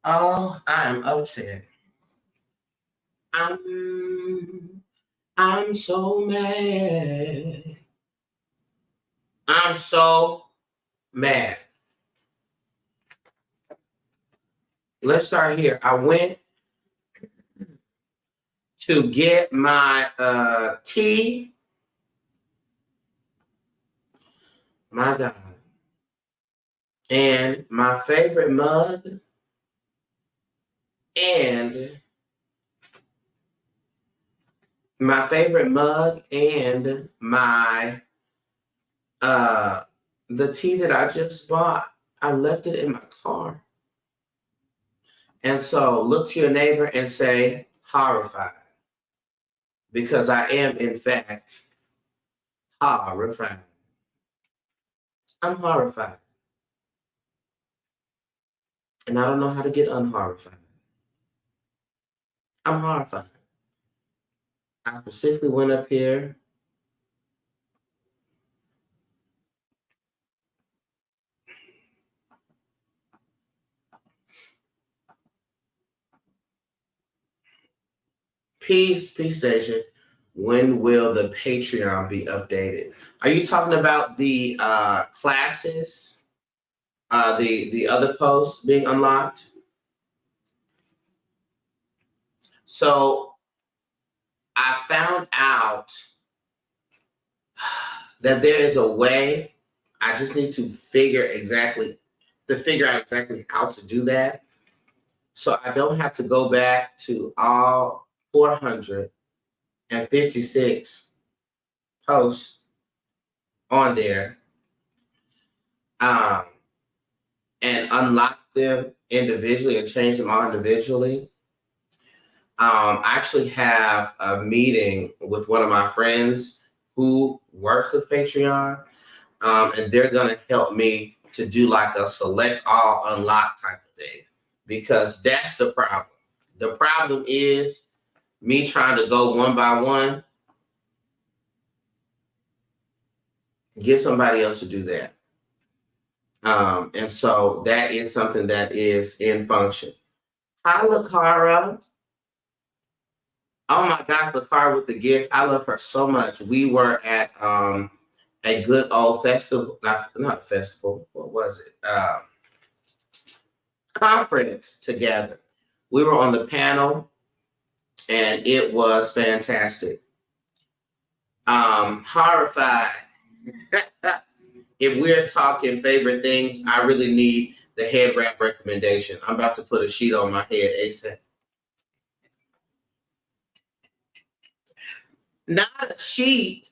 Oh, I am upset. I'm I'm so mad. I'm so mad. Let's start here. I went to get my tea. My God. And my favorite mug and my uh the tea that I just bought. I left it in my car. And so look to your neighbor and say horrified. Because I am in fact horrified. I'm horrified. And I don't know how to get unhorrified. I'm horrified. I specifically went up here. Peace station. When will the Patreon be updated? Are you talking about the classes? The other posts being unlocked? So I found out that there is a way. I just need to figure out exactly how to do that. So I don't have to go back to all 456 posts on there and unlock them individually and change them all individually. I actually have a meeting with one of my friends who works with Patreon, and they're going to help me to do like a select all unlock type of thing, because that's the problem. The problem is me trying to go one by one. Get somebody else to do that. And so that is something that is in function. Hi, Lakara. Oh my gosh, Lakara with the gift. I love her so much. We were at a good old festival, not a festival. What was it? Conference together. We were on the panel, and it was fantastic. Horrified. If we're talking favorite things, I really need the head wrap recommendation. I'm about to put a sheet on my head ASAP. Not a sheet.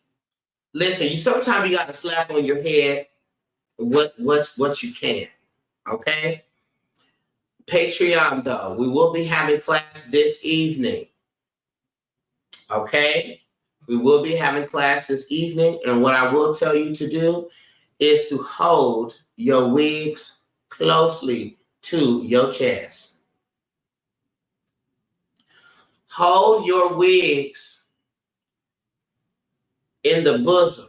Listen, sometimes you got to slap on your head what you can. Okay. Patreon though, we will be having class this evening. Okay, we will be having class this evening, and what I will tell you to do is to hold your wigs closely to your chest. Hold your wigs in the bosom.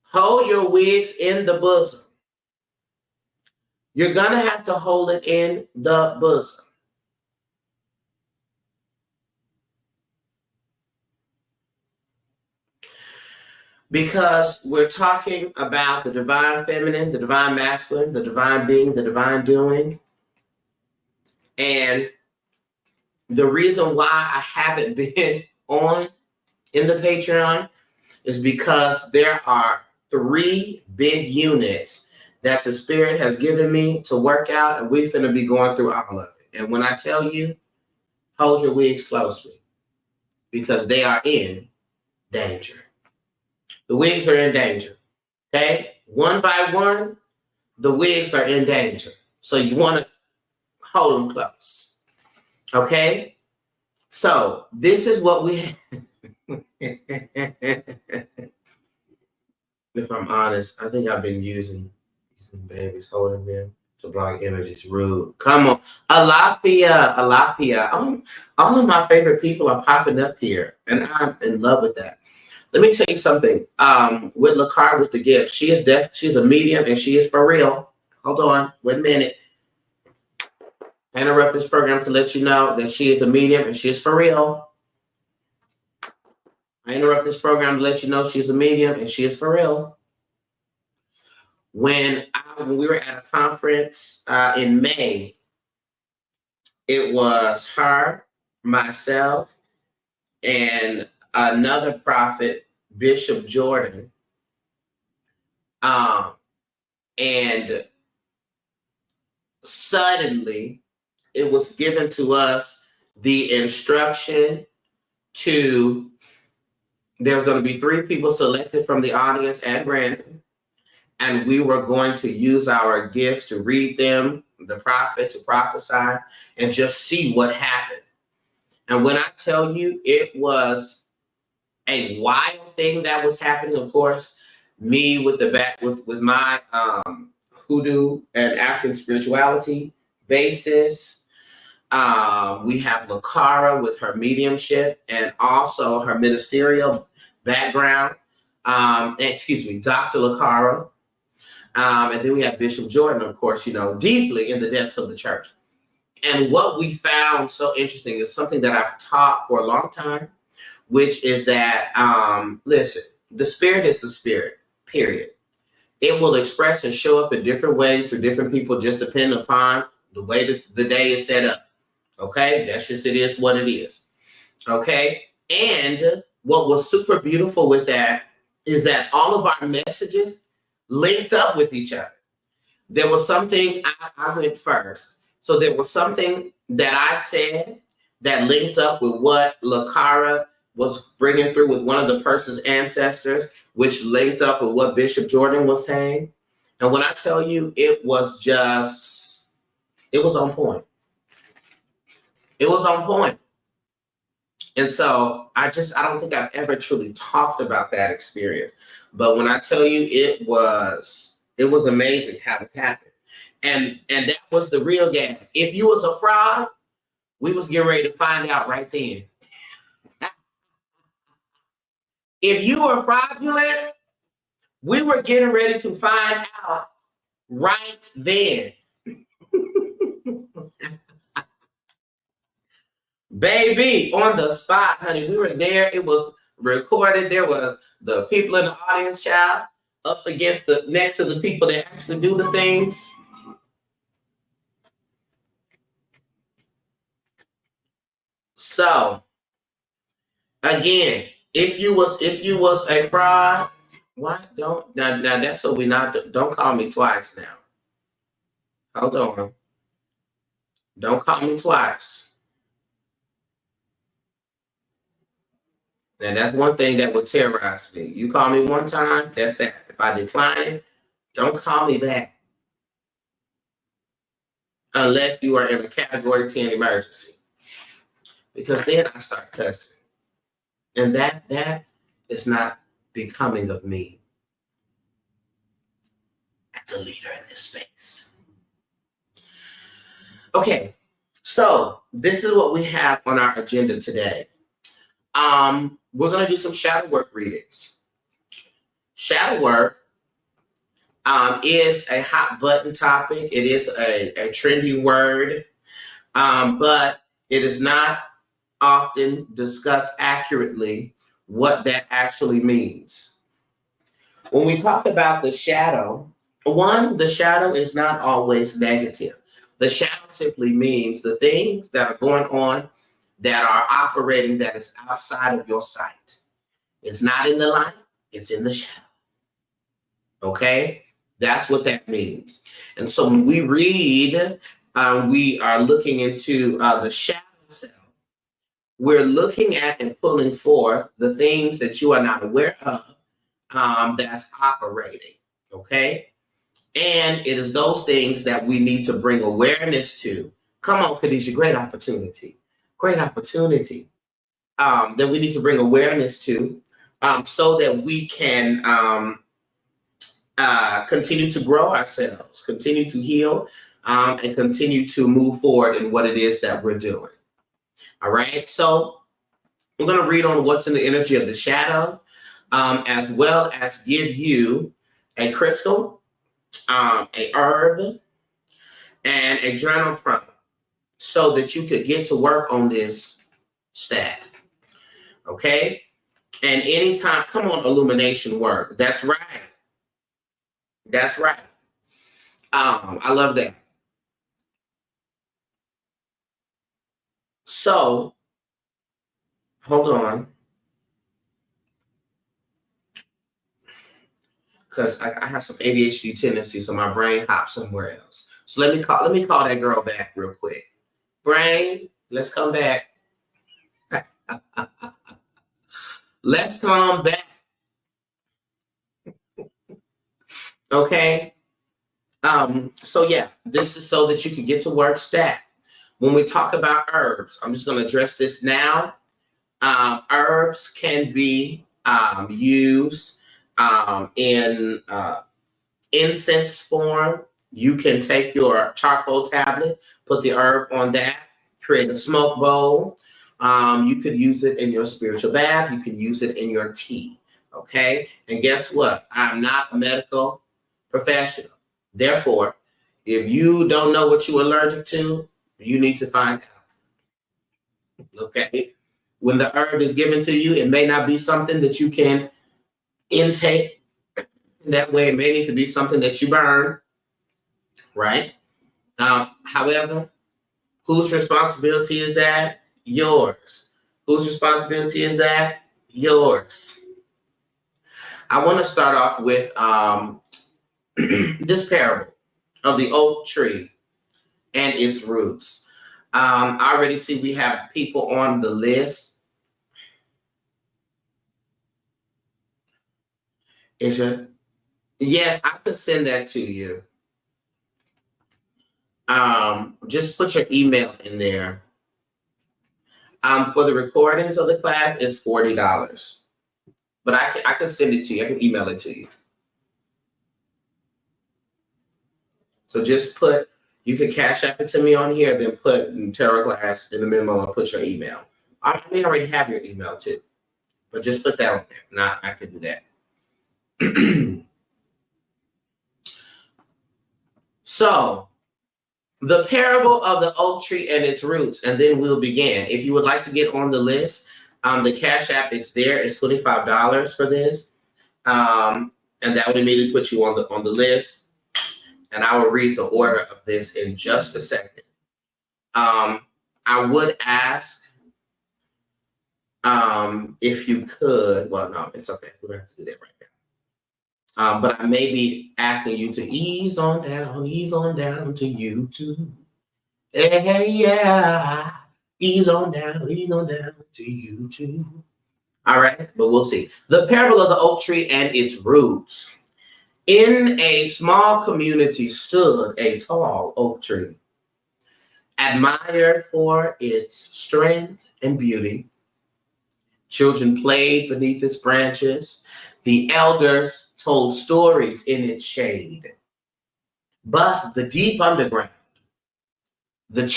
Hold your wigs in the bosom. You're going to have to hold it in the bosom. Because we're talking about the divine feminine, the divine masculine, the divine being, the divine doing. And the reason why I haven't been on in the Patreon is because there are 3 big units that the Spirit has given me to work out, and we're going to be going through all of it. And when I tell you, hold your wigs closely, because they are in danger. The wigs are in danger. Okay? One by one, the wigs are in danger. So you want to hold them close. Okay? So this is what we if I'm honest, I think I've been using babies, holding them to block images. Rude. Come on. Alafia. All of my favorite people are popping up here, and I'm in love with that. Let me tell you something. With Lakar with the gift, she's a medium, and she is for real. hold on, wait a minute. I interrupt this program to let you know that she is the medium and she is for real. I interrupt this program to let you know she's a medium and she is for real. When we were at a conference in May, it was her, myself, and another prophet, Bishop Jordan. And suddenly it was given to us the instruction to, there's going to be 3 people selected from the audience at random, and we were going to use our gifts to read them, the prophet to prophesy, and just see what happened. And when I tell you, it was a wild thing that was happening. Of course, me with with my hoodoo and African spirituality basis. We have Lakara with her mediumship and also her ministerial background. Excuse me, Dr. Lakara. And then we have Bishop Jordan, of course, deeply in the depths of the church. And what we found so interesting is something that I've taught for a long time, which is that, listen, the spirit is the spirit, period. It will express and show up in different ways for different people, just depending upon the way that the day is set up. Okay, that's just, it is what it is. Okay, and what was super beautiful with that is that all of our messages linked up with each other. There was something, I went first. So there was something that I said that linked up with what Lakara was bringing through with one of the person's ancestors, which linked up with what Bishop Jordan was saying. And when I tell you, it was on point. It was on point. And so I don't think I've ever truly talked about that experience. But when I tell you, it was amazing how it happened. And that was the real game. If you was a fraud, we was getting ready to find out right then. If you were fraudulent, we were getting ready to find out right then. Baby, on the spot, honey. We were there. It was recorded. There were the people in the audience, child, up against next to the people that actually do the things. So, again, if you was a fraud, why don't now that's what we not do. Don't call me twice now. Hold on. Don't call me twice. And that's one thing that would terrorize me. You call me one time, that's that. If I decline it, don't call me back. Unless you are in a category 10 emergency. Because then I start cussing. And that is not becoming of me as a leader in this space. Okay, so this is what we have on our agenda today. We're going to do some shadow work readings. Shadow work is a hot button topic. It is a trendy word, but it is not often discussed accurately what that actually means. When we talk about the shadow, the shadow is not always negative. The shadow simply means the things that are going on that are operating that is outside of your sight. It's not in the light, it's in the shadow. Okay? That's what that means. And so when we read, we are looking into the shadow self. We're looking at and pulling forth the things that you are not aware of that's operating. Okay? And it is those things that we need to bring awareness to. Come on, Khadijah, great opportunity. Great opportunity that we need to bring awareness to so that we can continue to grow ourselves, continue to heal, and continue to move forward in what it is that we're doing. All right, so we're going to read on what's in the energy of the shadow, as well as give you a crystal a herb, and a journal prompt so that you could get to work on this stat. Okay? And anytime, come on, illumination work. That's right. That's right. I love that. So, hold on. Because I have some ADHD tendencies, so my brain hops somewhere else. So let me call that girl back real quick. Brain, let's come back. Let's come back. Okay. So yeah, this is so that you can get to work stat. When we talk about herbs, I'm just going to address this now. Herbs can be used in incense form. You can take your charcoal tablet, put the herb on that, create a smoke bowl. You could use it in your spiritual bath. You can use it in your tea. Okay. And guess what? I'm not a medical professional. Therefore, if you don't know what you're allergic to, you need to find out. Okay. When the herb is given to you, it may not be something that you can intake. That way, it may need to be something that you burn, right? However, whose responsibility is that? Yours. Whose responsibility is that? Yours. I want to start off with this parable of the oak tree and its roots. I already see we have people on the list. Is it? Yes, I could send that to you. Just put your email in there. For the recordings of the class, it's $40. But I can send it to you. I can email it to you. So just put, you can cash app it to me on here, then put tarot class in the memo and put your email. I may already have your email too, but just put that on there. Now I can do that. So, the parable of the oak tree and its roots, and then we'll begin. If you would like to get on the list, the cash app is there. It's $25 for this, and that would immediately put you on the list. And I will read the order of this in just a second. I would ask if you could. Well, no, it's okay. We don't have to do that right now. But I may be asking you to ease on down to YouTube. Hey, yeah. Ease on down to YouTube. All right, but we'll see. The parable of the oak tree and its roots. In a small community stood a tall oak tree, admired for its strength and beauty. Children played beneath its branches. The elders told stories in its shade. But the deep underground, the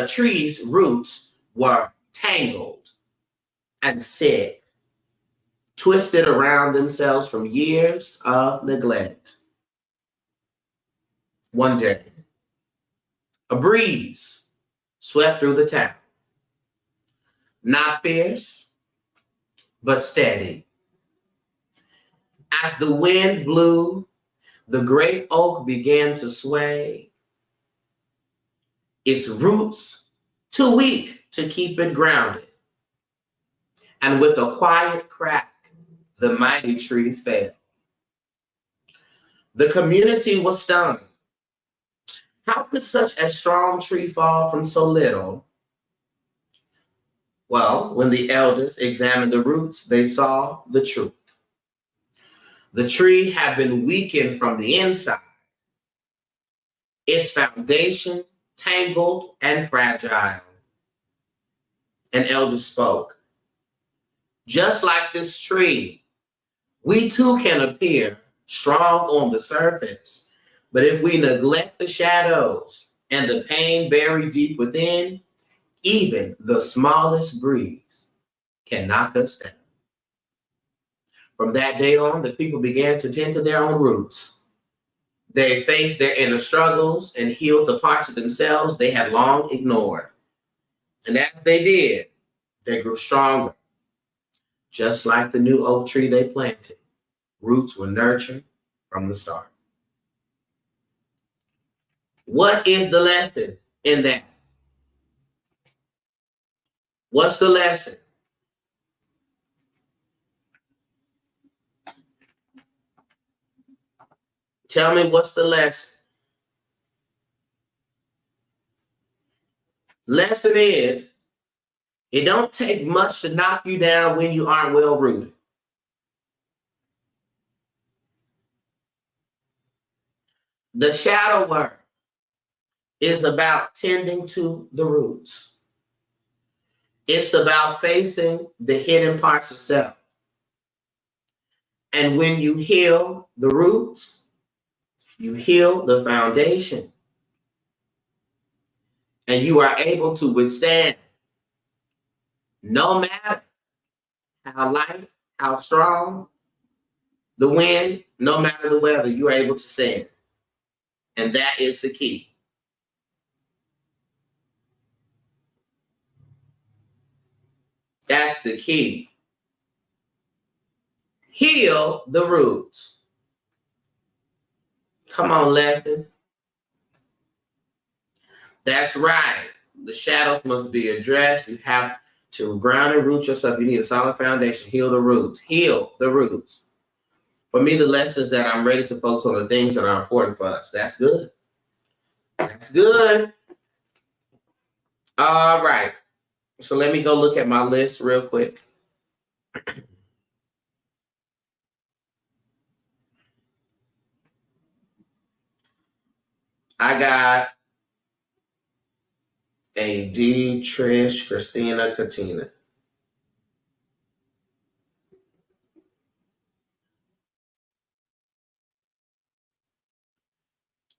tree's roots were tangled and sick, twisted around themselves from years of neglect. One day, a breeze swept through the town. Not fierce, but steady. As the wind blew, the great oak began to sway, its roots too weak to keep it grounded. And with a quiet crack, the mighty tree fell. The community was stunned. How could such a strong tree fall from so little? Well, when the elders examined the roots, they saw the truth. The tree had been weakened from the inside, its foundation tangled and fragile. An elder spoke. Just like this tree, we too can appear strong on the surface, but if we neglect the shadows and the pain buried deep within, even the smallest breeze can knock us down. From that day on, the people began to tend to their own roots. They faced their inner struggles and healed the parts of themselves they had long ignored. And as they did, they grew stronger. Just like the new oak tree they planted, roots were nurtured from the start. What is the lesson in that? What's the lesson? Tell me what's the lesson. Lesson is, it don't take much to knock you down when you aren't well rooted. The shadow work is about tending to the roots. It's about facing the hidden parts of self. And when you heal the roots, you heal the foundation. And you are able to withstand, no matter how light, how strong the wind, no matter the weather, you are able to stand. And that is the key. That's the key. Heal the roots. Come on, Leslie. That's right. The shadows must be addressed. You have to ground and root yourself. You need a solid foundation. Heal the roots. Heal the roots. For me, the lessons that I'm ready to focus on the things that are important for us. That's good. That's good. All right. So let me go look at my list real quick. I got A.D., Trish, Christina, Katina.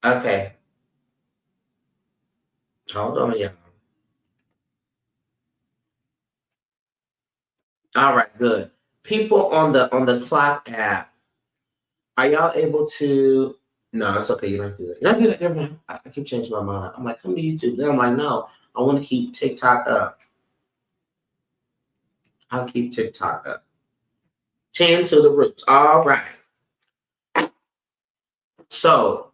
Okay. Hold on, y'all. All right, good. People on the clock app, are y'all able to? No, it's okay. You don't have to do that. You don't have to do that. Never mind. I keep changing my mind. I'm like, come to YouTube. Then I'm like, no, I want to keep TikTok up. I'll keep TikTok up. Tend to the roots. All right. So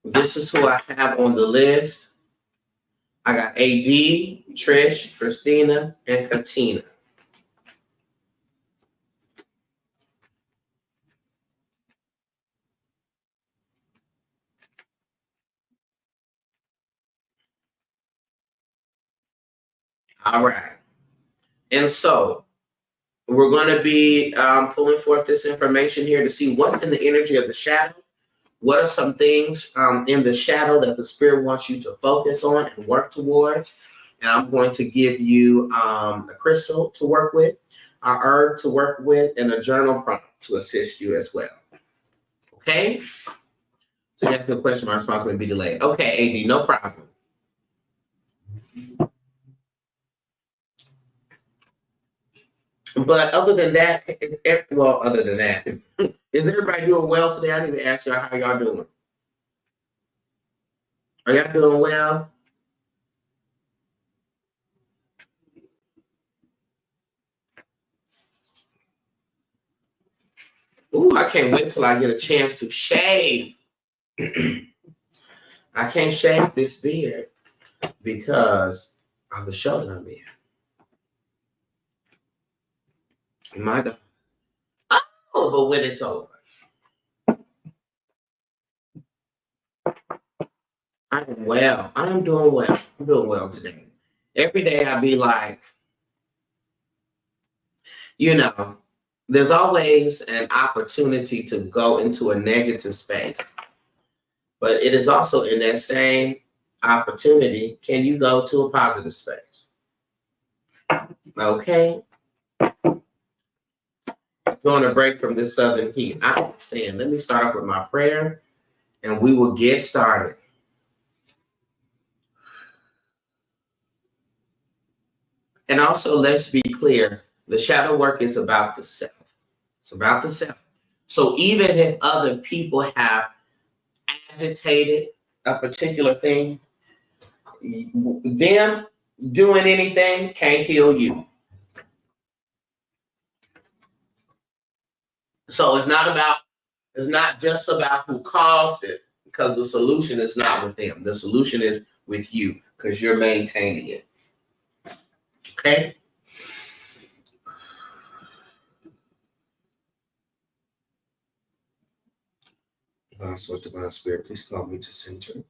this is who I have on the list. I got A.D., Trish, Christina, and Katina. All right. And so we're going to be pulling forth this information here to see what's in the energy of the shadow. What are some things in the shadow that the spirit wants you to focus on and work towards? And I'm going to give you a crystal to work with, a herb to work with, and a journal prompt to assist you as well. Okay? So you have a question, my response may be delayed. Okay, A.D., no problem. But other than that, is everybody doing well today? I need to ask y'all how y'all doing. Are y'all doing well? Ooh, I can't wait till I get a chance to shave. I can't shave this beard because of the show that I'm in. My God. Oh, but when it's over. I am well. I am doing well. I'm doing well today. Every day I be like, there's always an opportunity to go into a negative space. But it is also in that same opportunity, can you go to a positive space? Okay. Going to break from this southern heat. I understand. Let me start off with my prayer and we will get started. And also, let's be clear, the shadow work is about the self. It's about the self. So even if other people have agitated a particular thing, them doing anything can't heal you. So it's not just about who caused it, because the solution is not with them. The solution is with you, because you're maintaining it. Okay? Divine Source, Divine Spirit, please call me to center.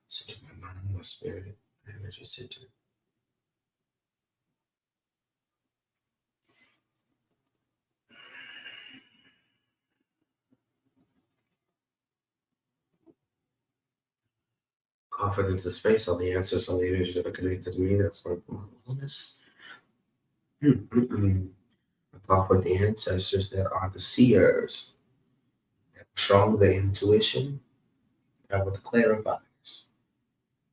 Center my mind, my spirit, energy center. Offered into space all the answers, all the energies that are connected to me. That's what wellness. I offer the ancestors that are the seers, that strong the intuition, that were the clarifiers,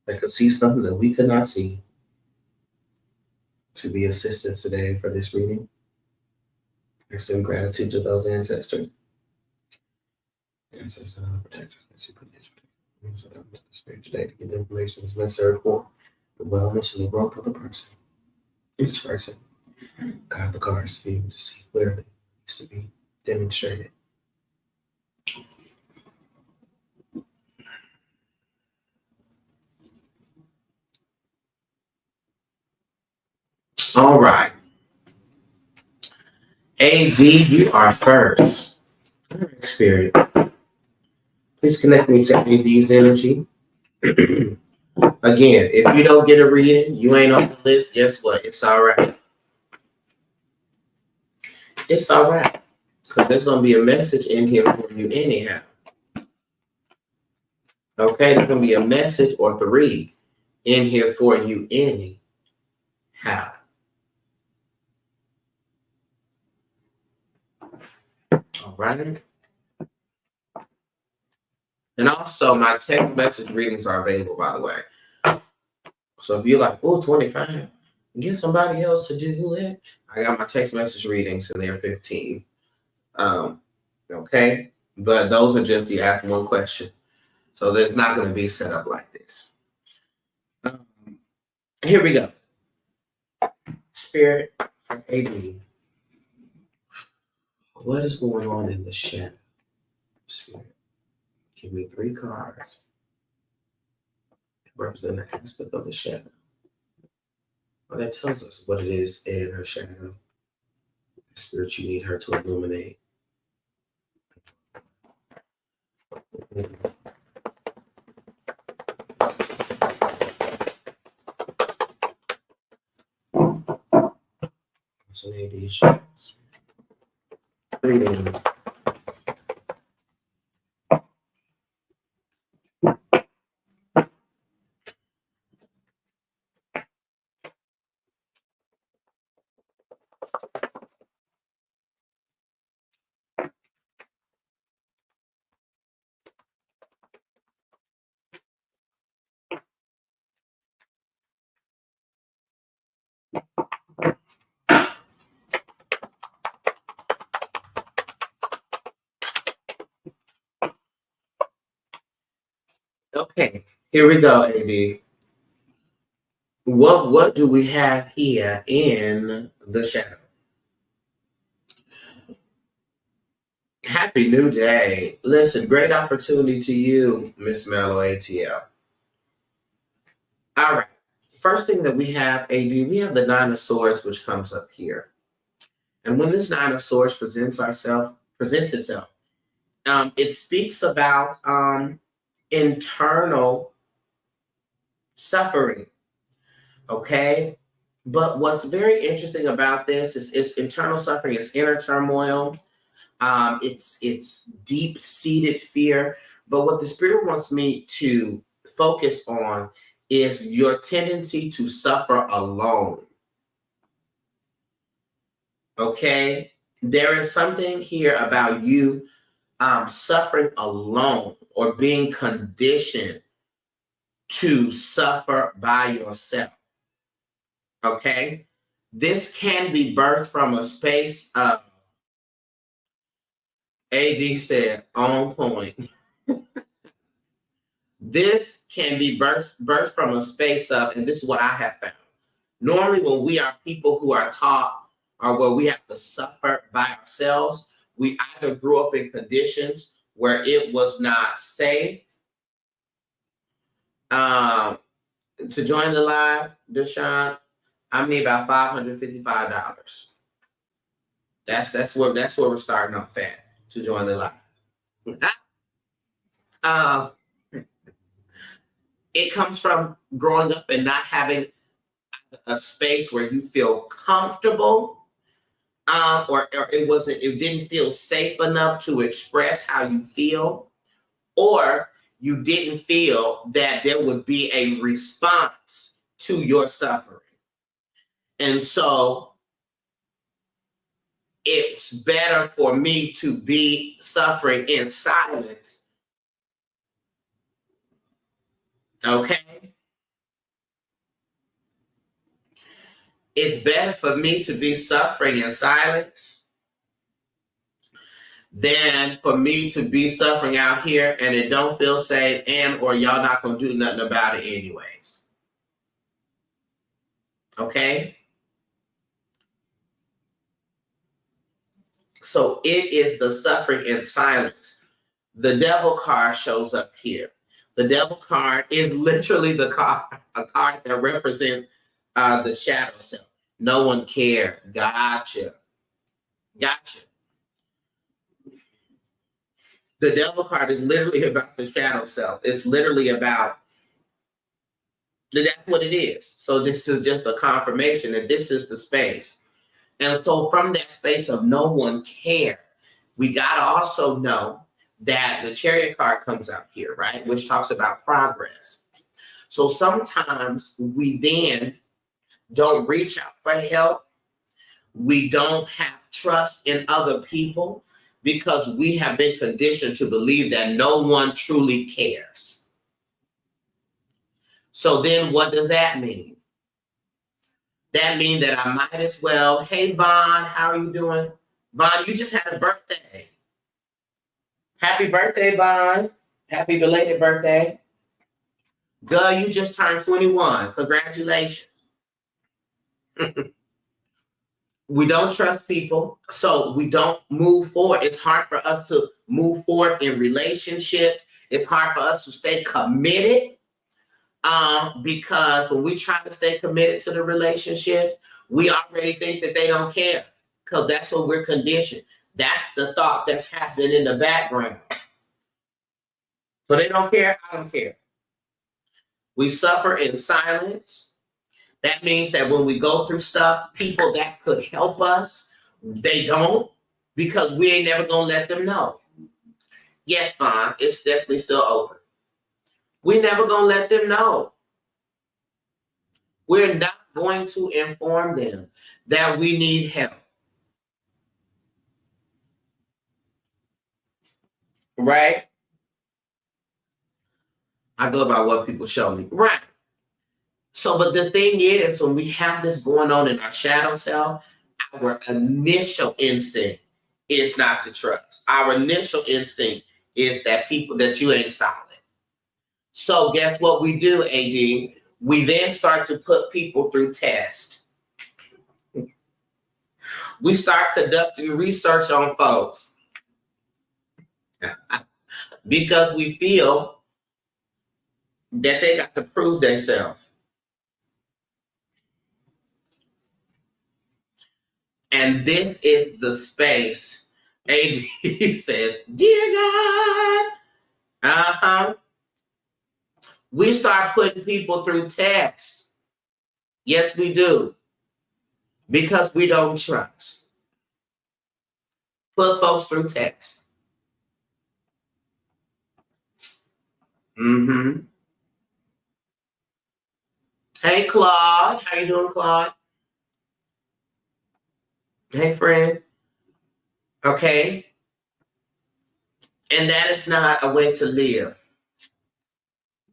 that could see something that we could not see, to be assistance today for this reading. I send gratitude to those ancestors. Ancestors and protectors, so that the spirit today to get the information that's necessary for the wellness and the growth of the person. Each person, God, the cards to be able to see clearly, needs to be demonstrated. All right. AD, you are first. All right, Spirit. Please connect me to AD's energy. Again, if you don't get a reading, you ain't on the list, guess what? It's all right. It's all right. Because there's going to be a message in here for you anyhow. Okay? There's going to be a message or three in here for you anyhow. All right? And also, my text message readings are available, by the way. So if you're like, oh, 25, get somebody else to do it. I got my text message readings and they're 15. Okay? But those are just you ask one question. So there's not going to be set up like this. Here we go. Spirit for AD. What is going on in the shadow? Spirit. Give me 3 cards. Represent the aspect of the shadow. Well, that tells us what it is in her shadow. The spirit you need her to illuminate. So maybe shadows. Reading. Okay, here we go, AD. What do we have here in the shadow? Happy New Day. Listen, great opportunity to you, Miss Mellow ATL. All right. First thing that we have, AD, we have the 9 of Swords, which comes up here. And when this 9 of Swords presents itself, it speaks about internal suffering. Okay? But what's very interesting about this is it's internal suffering, it's inner turmoil, it's deep-seated fear. But what the spirit wants me to focus on is your tendency to suffer alone. Okay? There is something here about you suffering alone or being conditioned to suffer by yourself. Okay? This can be birthed from a space of, AD said, on point. This can be birthed from a space of, and this is what I have found. Normally, when we are people who are taught or where we have to suffer by ourselves, we either grew up in conditions where it was not safe. To join the live, Deshaun, I need about $555. That's where we're starting off at to join the live. It comes from growing up and not having a space where you feel comfortable, or it didn't feel safe enough to express how you feel, or you didn't feel that there would be a response to your suffering. And so it's better for me to be suffering in silence. Okay? It's better for me to be suffering in silence than for me to be suffering out here and it don't feel safe, and or y'all not gonna do nothing about it anyways. Okay? So it is the suffering in silence. The devil card shows up here. The devil card is literally a card that represents the shadow self. No one cared. Gotcha. The devil card is literally about the shadow self. It's literally about, that's what it is. So this is just a confirmation that this is the space. And so from that space of no one cared, we got to also know that the Chariot card comes out here, right? Which talks about progress. So sometimes we then don't reach out for help. We don't have trust in other people because we have been conditioned to believe that no one truly cares. So then what does that mean? That means that I might as well, hey, Vaughn, how are you doing? Vaughn, you just had a birthday. Happy birthday, Vaughn. Happy belated birthday. Girl, you just turned 21. Congratulations. We don't trust people, so we don't move forward. It's hard for us to move forward in relationships. It's hard for us to stay committed because when we try to stay committed to the relationships, we already think that they don't care because that's what we're conditioned. That's the thought that's happening in the background. So they don't care, I don't care. We suffer in silence. That means that when we go through stuff, people that could help us, they don't, because we ain't never gonna let them know. Yes, fine, it's definitely still open. We never gonna let them know. We're not going to inform them that we need help. Right? I go by what people show me. Right. So, but the thing is, when we have this going on in our shadow self, our initial instinct is not to trust. Our initial instinct is that you ain't solid. So guess what we do, AD? We then start to put people through tests. We start conducting research on folks because we feel that they got to prove themselves. And this is the space, AD says, dear God, we start putting people through tests. Yes, we do. Because we don't trust. Put folks through tests. Hey, Claude. How you doing, Claude? Hey, friend. Okay. And that is not a way to live.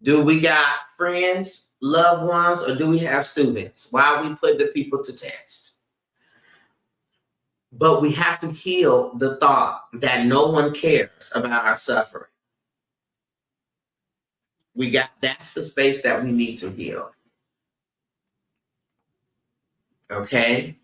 Do we got friends, loved ones, or do we have students? Why are we putting the people to test? But we have to heal the thought that no one cares about our suffering. That's the space that we need to heal. Okay?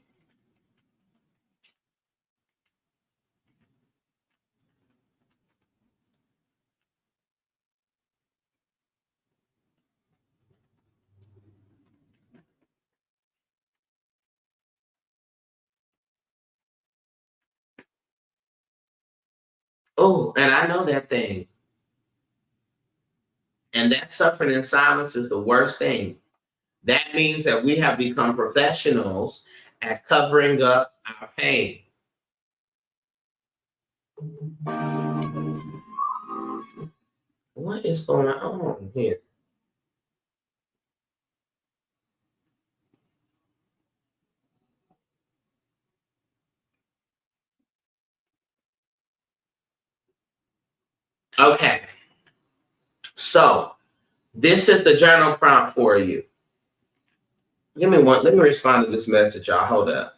Oh, and I know that thing. And that suffering in silence is the worst thing. That means that we have become professionals at covering up our pain. What is going on here? Okay. So this is the journal prompt for you. Give me one. Let me respond to this message, y'all. Hold up.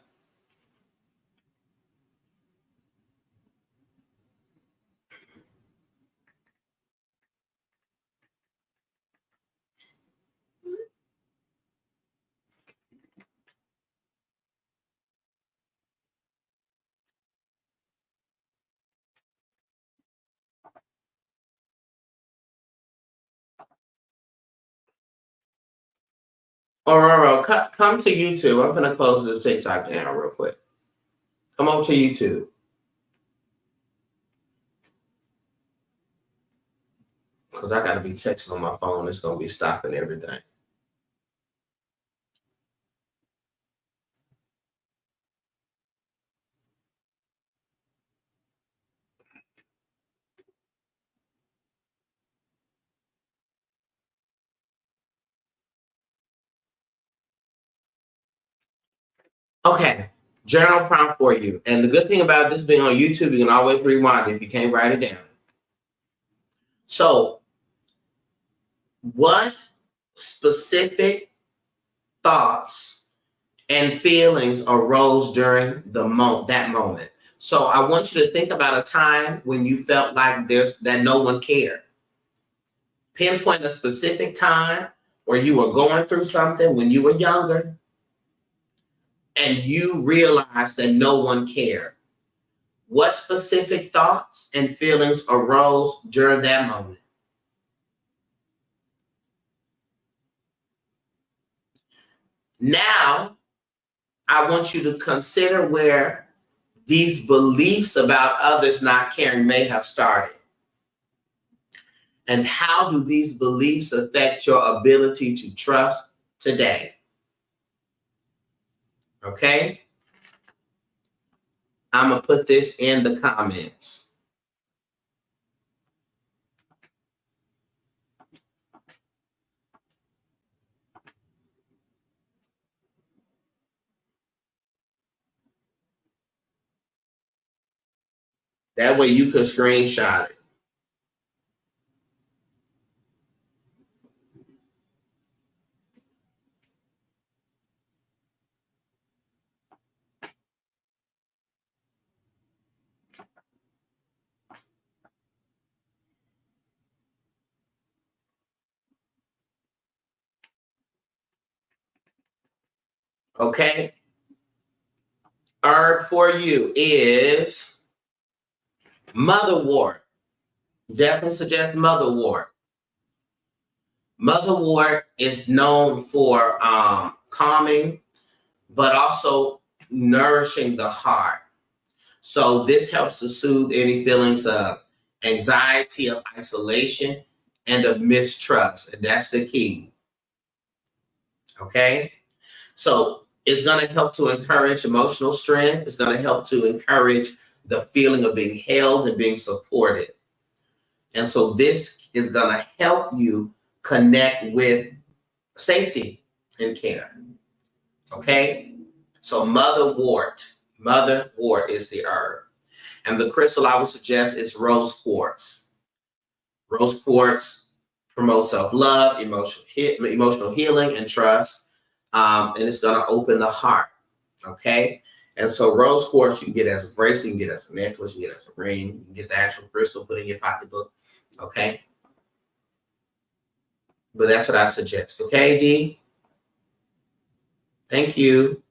Aurora, come to YouTube. I'm gonna close this TikTok down real quick. Come on to YouTube. Because I gotta be texting on my phone. It's gonna be stopping everything. Okay, journal prompt for you. And the good thing about this being on YouTube, you can always rewind it if you can't write it down. So, what specific thoughts and feelings arose during that moment? So, I want you to think about a time when you felt like that no one cared. Pinpoint a specific time where you were going through something when you were younger and you realized that no one cared. What specific thoughts and feelings arose during that moment? Now, I want you to consider where these beliefs about others not caring may have started. And how do these beliefs affect your ability to trust today? Okay? I'm going to put this in the comments. That way you can screenshot it. Okay? Herb for you is motherwort. Definitely suggest motherwort. Motherwort is known for calming, but also nourishing the heart. So this helps to soothe any feelings of anxiety, of isolation, and of mistrust. And that's the key. Okay? So it's going to help to encourage emotional strength. It's going to help to encourage the feeling of being held and being supported. And so this is going to help you connect with safety and care. Okay? So motherwort is the herb. And the crystal I would suggest is rose quartz. Rose quartz promotes self-love, emotional healing, and trust. And it's going to open the heart. Okay? And so rose quartz you can get as a bracelet, you can get as a necklace, you can get as a ring, you can get the actual crystal, put in your pocketbook. Okay. But that's what I suggest. Okay, D? Thank you.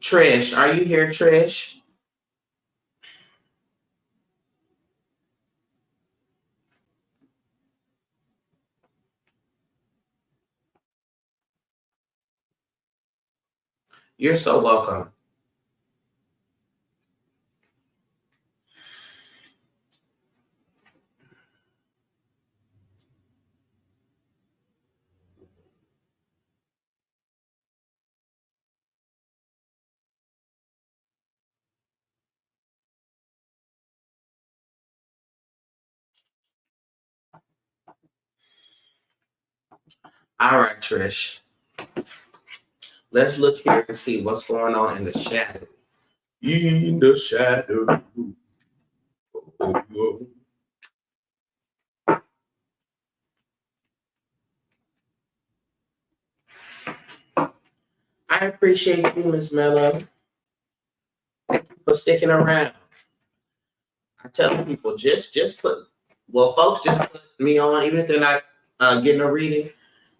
Trish, are you here, Trish? You're so welcome. All right, Trish. Let's look here and see what's going on in the shadow. In the shadow. I appreciate you, Miss Mello. Thank you for sticking around. I tell people just put, well, folks just put me on, even if they're not getting a reading.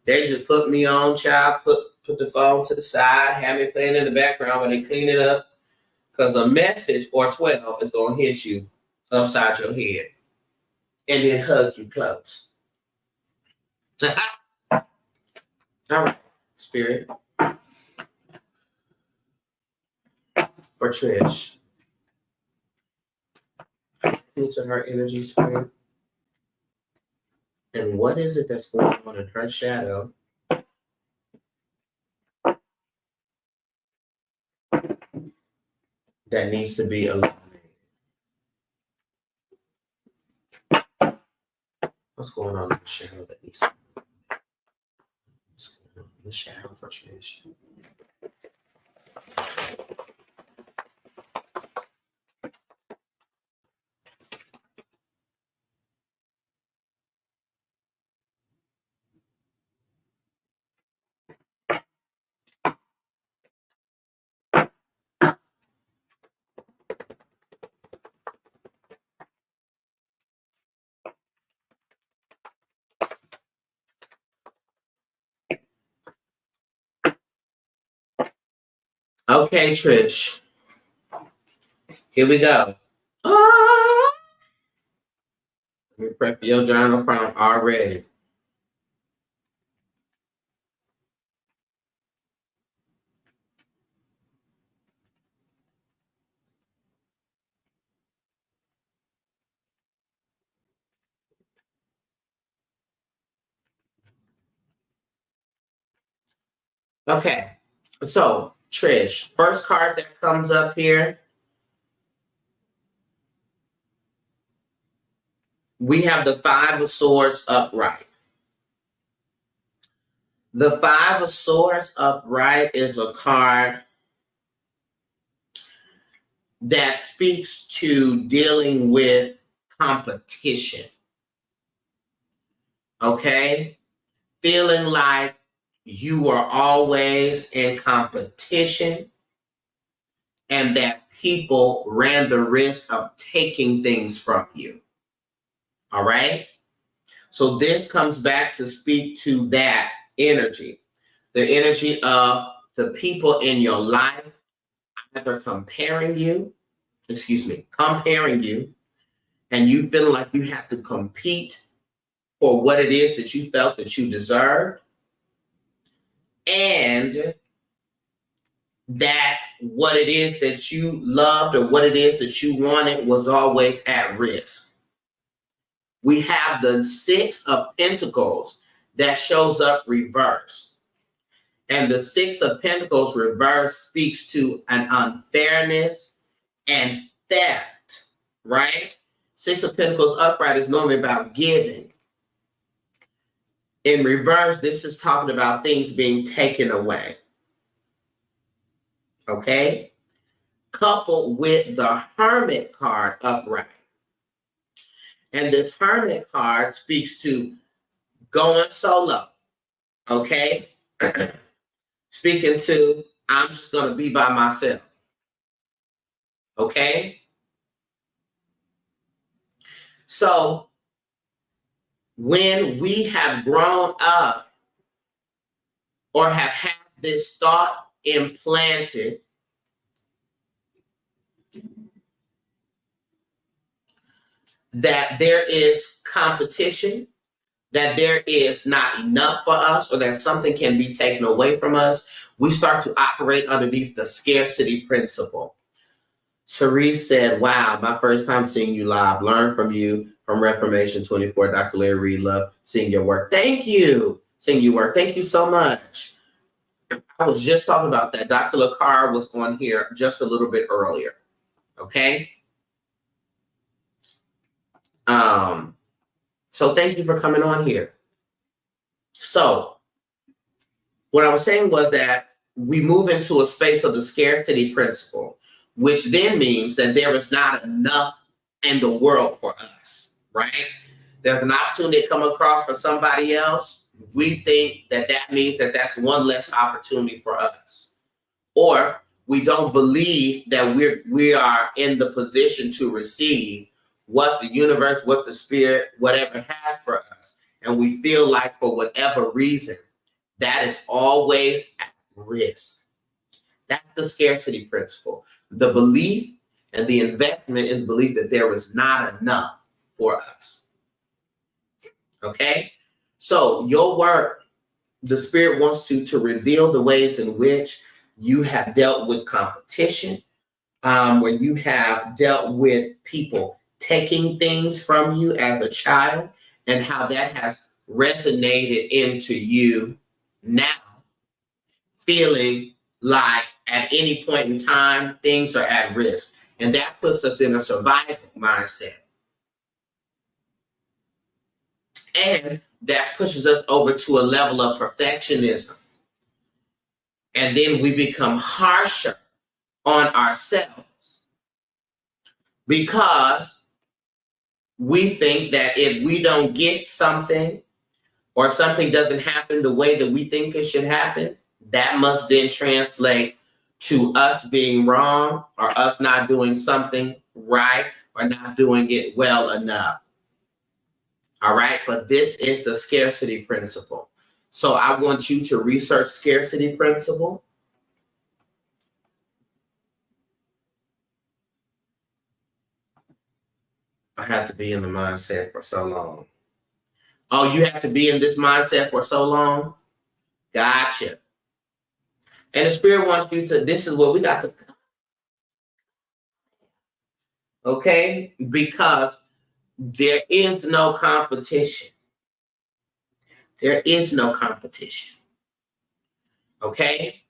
They just put me on, child. Put the phone to the side, have it playing in the background when they clean it up, because a message or 12 is gonna hit you upside your head and then hug you close. All right, Spirit, for Trish. Into her energy, Spirit. And what is it that's going on in her shadow that needs to be illuminated? What's going on in the shadow that needs to be illuminated? What's going on in the shadow for Trish? Okay, Trish. Here we go. Ah! Let me prep your journal prompt already. Okay, so Trish, first card that comes up here, we have the Five of Swords upright. The Five of Swords upright is a card that speaks to dealing with competition. Okay? Feeling like you are always in competition and that people ran the risk of taking things from you. All right? So this comes back to speak to that energy, the energy of the people in your life either comparing you, and you feel like you have to compete for what it is that you felt that you deserved, and that what it is that you loved or what it is that you wanted was always at risk. We have the Six of Pentacles that shows up reversed. And the Six of Pentacles reverse speaks to an unfairness and theft, right? Six of Pentacles upright is normally about giving. In reverse, this is talking about things being taken away. Okay? Coupled with the Hermit card upright. And this Hermit card speaks to going solo. Okay? Speaking to, I'm just going to be by myself. Okay? So when we have grown up or have had this thought implanted that there is competition, that there is not enough for us, or that something can be taken away from us, we start to operate underneath the scarcity principle. Cerise said, wow, my first time seeing you live. Learn from you from Reformation 24. Dr. Larry Reed, love seeing your work. Thank you. Seeing you work. Thank you so much. I was just talking about that. Dr. LaCar was on here just a little bit earlier. Okay? So thank you for coming on here. So what I was saying was that we move into a space of the scarcity principle, which then means that there is not enough in the world for us, right? There's an opportunity to come across for somebody else. We think that that means that that's one less opportunity for us. Or we don't believe that we are in the position to receive what the universe, what the spirit, whatever has for us. And we feel like for whatever reason, that is always at risk. That's the scarcity principle. The belief and the investment in the belief that there is not enough for us. Okay? So your work, the spirit wants to reveal the ways in which you have dealt with competition, where you have dealt with people taking things from you as a child, and how that has resonated into you now, feeling like at any point in time, things are at risk. And that puts us in a survival mindset. And that pushes us over to a level of perfectionism. And then we become harsher on ourselves because we think that if we don't get something or something doesn't happen the way that we think it should happen, that must then translate to us being wrong or us not doing something right or not doing it well enough. All right, but this is the scarcity principle. So I want you to research scarcity principle. I have to be in the mindset for so long. Oh, you have to be in this mindset for so long? Gotcha. And the spirit wants you to, this is what we got to, okay? Because there is no competition. There is no competition. Okay?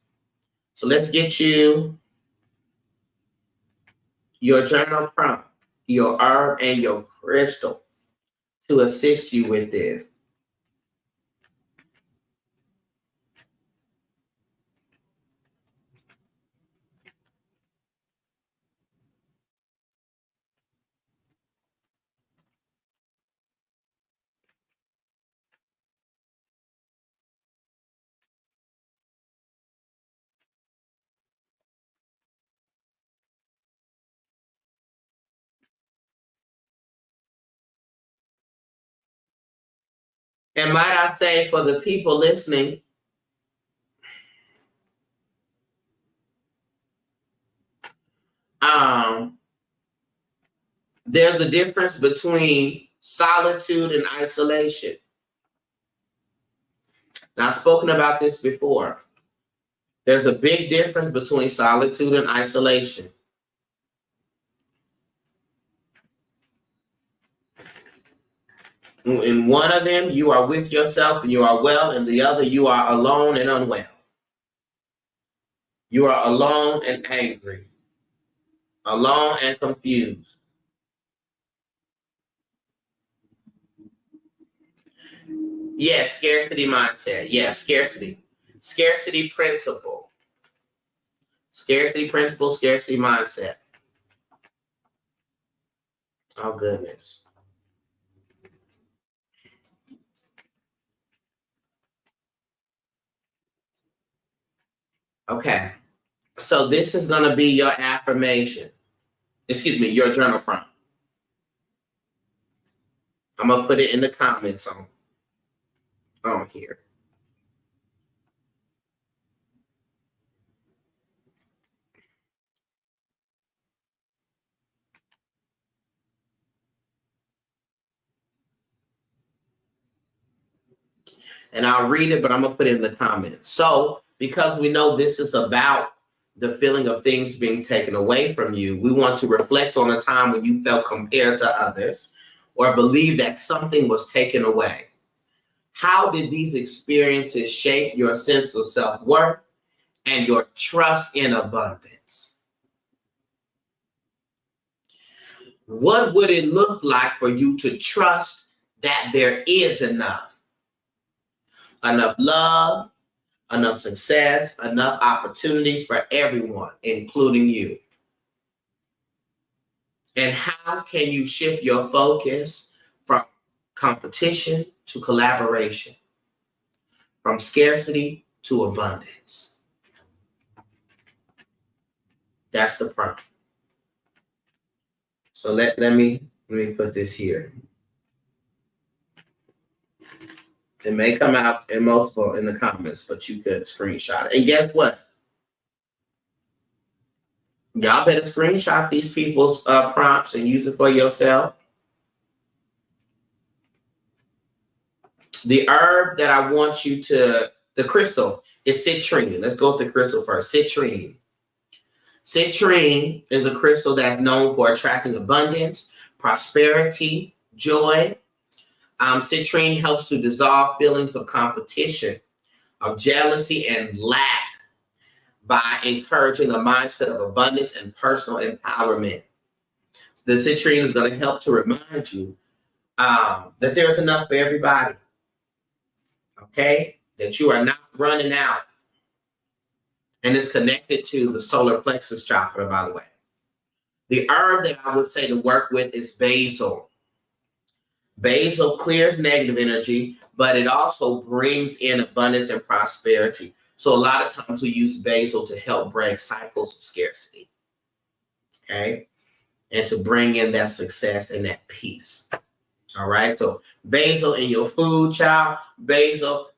So let's get you your journal prompt, your herb, and your crystal to assist you with this. And might I say, for the people listening, there's a difference between solitude and isolation. Now, I've spoken about this before. There's a big difference between solitude and isolation. In one of them, you are with yourself and you are well. In the other, you are alone and unwell. You are alone and angry, alone and confused. Yes, scarcity mindset. Yes, scarcity. Scarcity principle. Scarcity principle, scarcity mindset. Oh, goodness. Okay. So this is going to be your affirmation. Excuse me, your journal prompt. I'm going to put it in the comments on here. And I'll read it, but I'm going to put it in the comments. So, because we know this is about the feeling of things being taken away from you, we want to reflect on a time when you felt compared to others or believed that something was taken away. How did these experiences shape your sense of self-worth and your trust in abundance? What would it look like for you to trust that there is enough? Enough love, enough success, enough opportunities for everyone, including you. And how can you shift your focus from competition to collaboration, from scarcity to abundance? That's the prompt. So let me put this here. It may come out in multiple in the comments, but you could screenshot it. And guess what? Y'all better screenshot these people's prompts and use it for yourself. The herb that I want you to, the crystal, is citrine. Let's go with the crystal first. Citrine. Citrine is a crystal that's known for attracting abundance, prosperity, joy. Citrine helps to dissolve feelings of competition, of jealousy, and lack by encouraging a mindset of abundance and personal empowerment. The citrine is going to help to remind you that there's enough for everybody. Okay? That you are not running out. And it's connected to the solar plexus chakra, by the way. The herb that I would say to work with is basil. Basil clears negative energy, but it also brings in abundance and prosperity. So a lot of times we use basil to help break cycles of scarcity. Okay? And to bring in that success and that peace. All right? So basil in your food, child. Basil,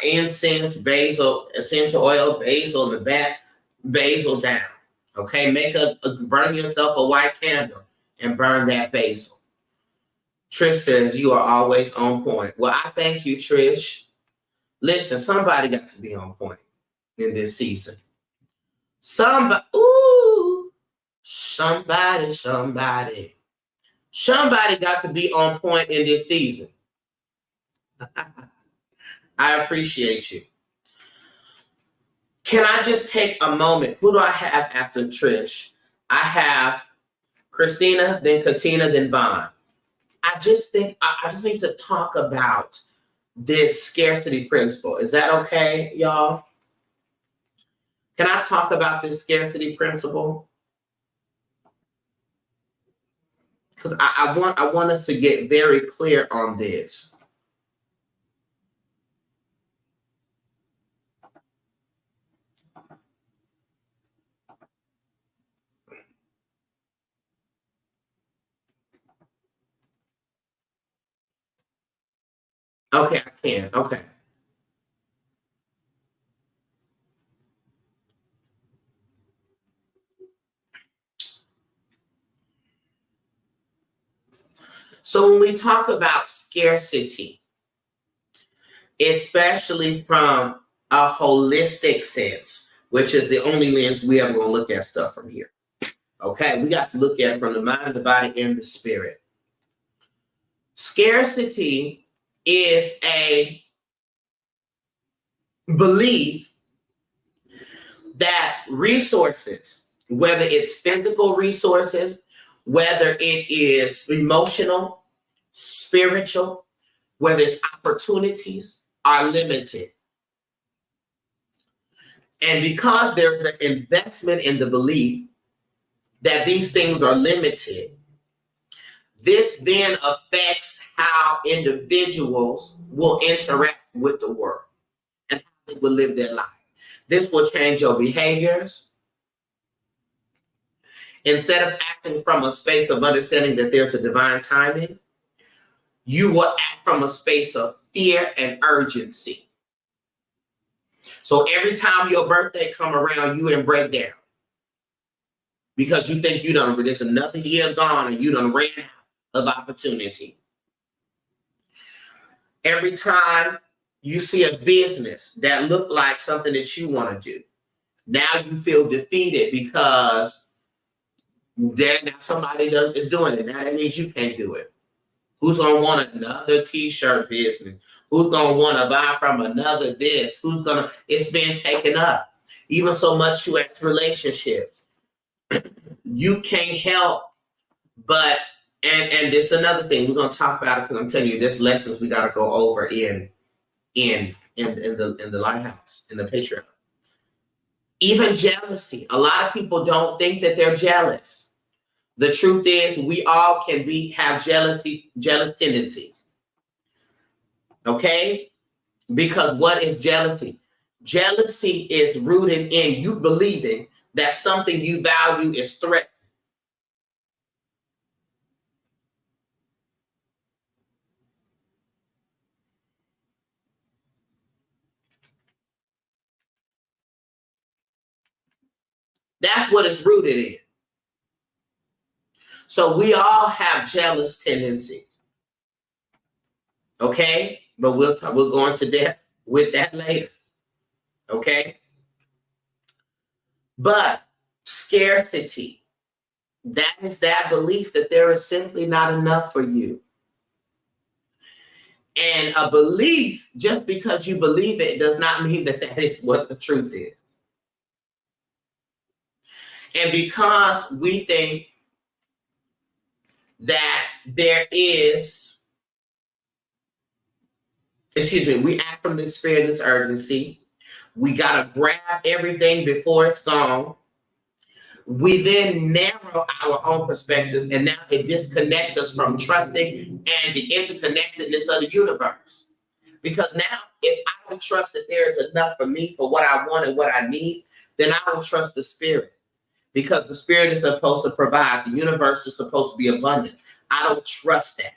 incense, basil, essential oil, basil in the back, basil down. Okay? Burn yourself a white candle and burn that basil. Trish says you are always on point. Well, I thank you, Trish. Listen, somebody got to be on point in this season. Somebody got to be on point in this season. I appreciate you. Can I just take a moment? Who do I have after Trish? I have Christina, then Katina, then Vaughn. I just need to talk about this scarcity principle. Is that okay, y'all? Can I talk about this scarcity principle? Because I want us to get very clear on this. Okay, I can. Okay. So when we talk about scarcity, especially from a holistic sense, which is the only lens we ever going to look at stuff from here. Okay, we got to look at it from the mind, the body, and the spirit. Scarcity is a belief that resources, whether it's physical resources, whether it is emotional, spiritual, whether it's opportunities, are limited. And because there's an investment in the belief that these things are limited, this then affects how individuals will interact with the world and how they will live their life. This will change your behaviors. Instead of acting from a space of understanding that there's a divine timing, you will act from a space of fear and urgency. So every time your birthday come around, you in breakdown because you think there's another year gone and you done ran out of opportunity. Every time you see a business that look like something that you want to do, now you feel defeated because now somebody is doing it. Now that means you can't do it. Who's gonna want another t-shirt business? Who's gonna want to buy from another this? It's been taken up. Even so much to relationships. You can't help but and there's another thing we're gonna talk about it because I'm telling you there's lessons we gotta go over in the lighthouse, in the Patreon. Even jealousy. A lot of people don't think that they're jealous. The truth is we all can have jealous tendencies. Okay? Because what is jealousy? Jealousy is rooted in you believing that something you value is threatened. That's what it's rooted in. So we all have jealous tendencies. Okay? But we'll go into depth with that later. Okay? But scarcity, that is that belief that there is simply not enough for you. And a belief, just because you believe it, does not mean that is what the truth is. And because we think that there is, we act from this fear, this urgency. We got to grab everything before it's gone. We then narrow our own perspectives, and now it disconnects us from trusting and the interconnectedness of the universe. Because now, if I don't trust that there is enough for me for what I want and what I need, then I don't trust the spirit. Because the spirit is supposed to provide. The universe is supposed to be abundant. I don't trust that.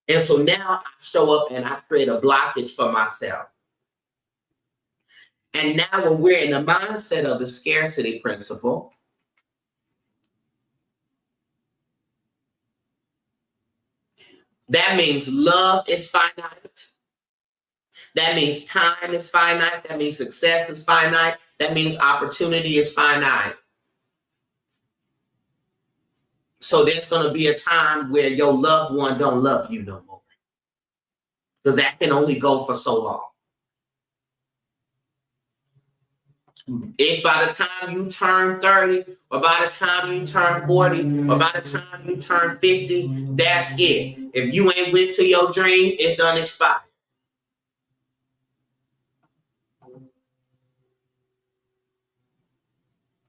And so now I show up and I create a blockage for myself. And now when we're in the mindset of the scarcity principle, that means love is finite. That means time is finite. That means success is finite. That means opportunity is finite. So there's going to be a time where your loved one don't love you no more. Because that can only go for so long. If by the time you turn 30, or by the time you turn 40, or by the time you turn 50, that's it. If you ain't went to your dream, it's done expired.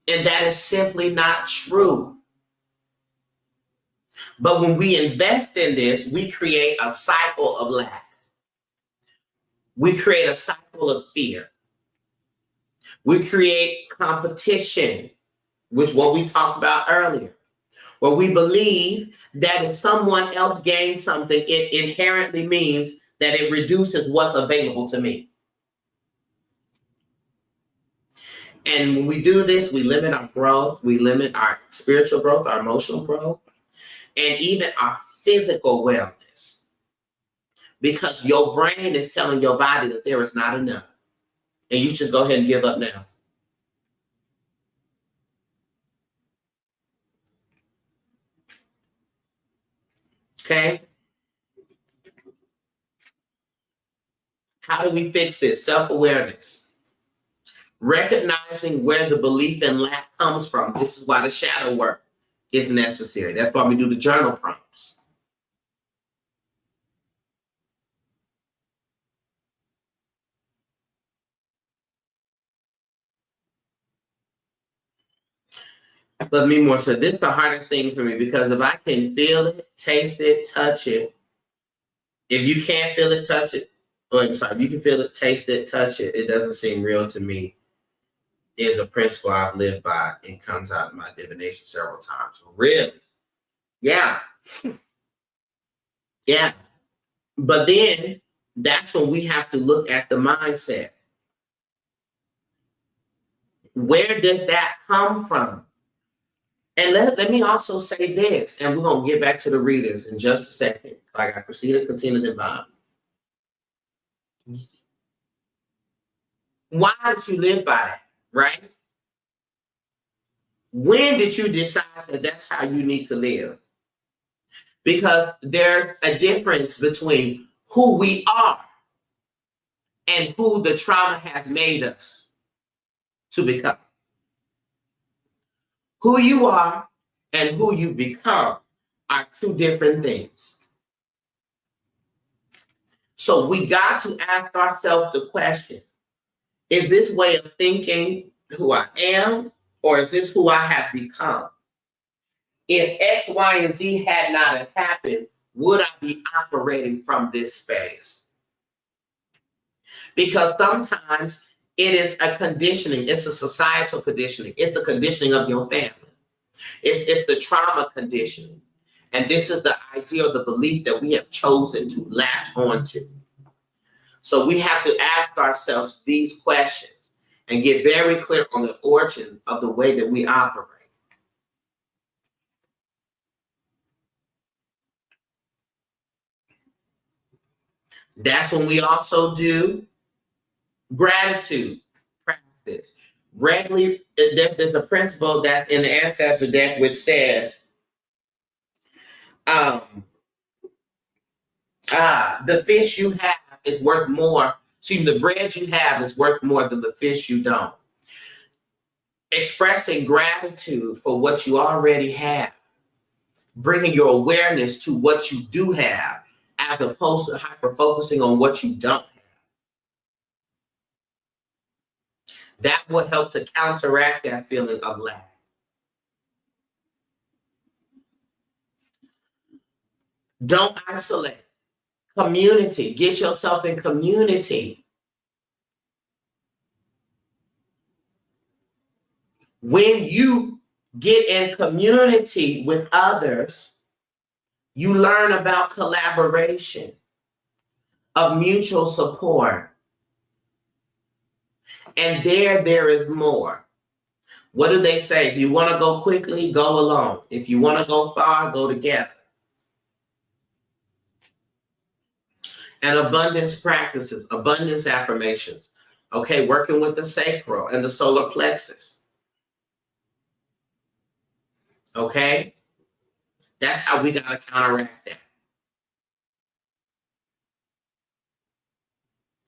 And that is simply not true. But when we invest in this, we create a cycle of lack. We create a cycle of fear. We create competition, which what we talked about earlier, where we believe that if someone else gains something, it inherently means that it reduces what's available to me. And when we do this, we limit our growth, we limit our spiritual growth, our emotional growth, and even our physical wellness. Because your brain is telling your body that there is not enough. And you should go ahead and give up now. Okay? How do we fix this? Self-awareness. Recognizing where the belief in lack comes from. This is why the shadow work is necessary. That's why we do the journal prompts. But me more so, this is the hardest thing for me because if I can feel it, taste it, touch it, if you can't feel it, touch it, Oh, I'm sorry. You can feel it, taste it, touch it. It doesn't seem real to me. Is a principle I've lived by. It comes out in my divination several times. Really? Yeah. Yeah. But then that's when we have to look at the mindset. Where did that come from? And let me also say this, and we're going to get back to the readings in just a second. Like I proceed to continue the divine. Why did you live by that, right? When did you decide that that's how you need to live? Because there's a difference between who we are and who the trauma has made us to become. Who you are and who you become are two different things. So we got to ask ourselves the question, is this way of thinking who I am, or is this who I have become? If X, Y, and Z had not happened, would I be operating from this space? Because sometimes it is a conditioning, it's a societal conditioning, it's the conditioning of your family. It's the trauma conditioning. And this is the idea of the belief that we have chosen to latch onto. So we have to ask ourselves these questions and get very clear on the origin of the way that we operate. That's when we also do gratitude practice. Regularly, there's a principle that's in the ancestor deck which says, the fish you have is worth more. The bread you have is worth more than the fish you don't. Expressing gratitude for what you already have, bringing your awareness to what you do have, as opposed to hyper focusing on what you don't have. That will help to counteract that feeling of lack. Don't isolate. Community. Get yourself in community. When you get in community with others, you learn about collaboration, of mutual support. And there is more. What do they say? If you want to go quickly, go alone. If you want to go far, go together. And abundance practices, abundance affirmations. Okay, working with the sacral and the solar plexus. Okay? That's how we got to counteract that.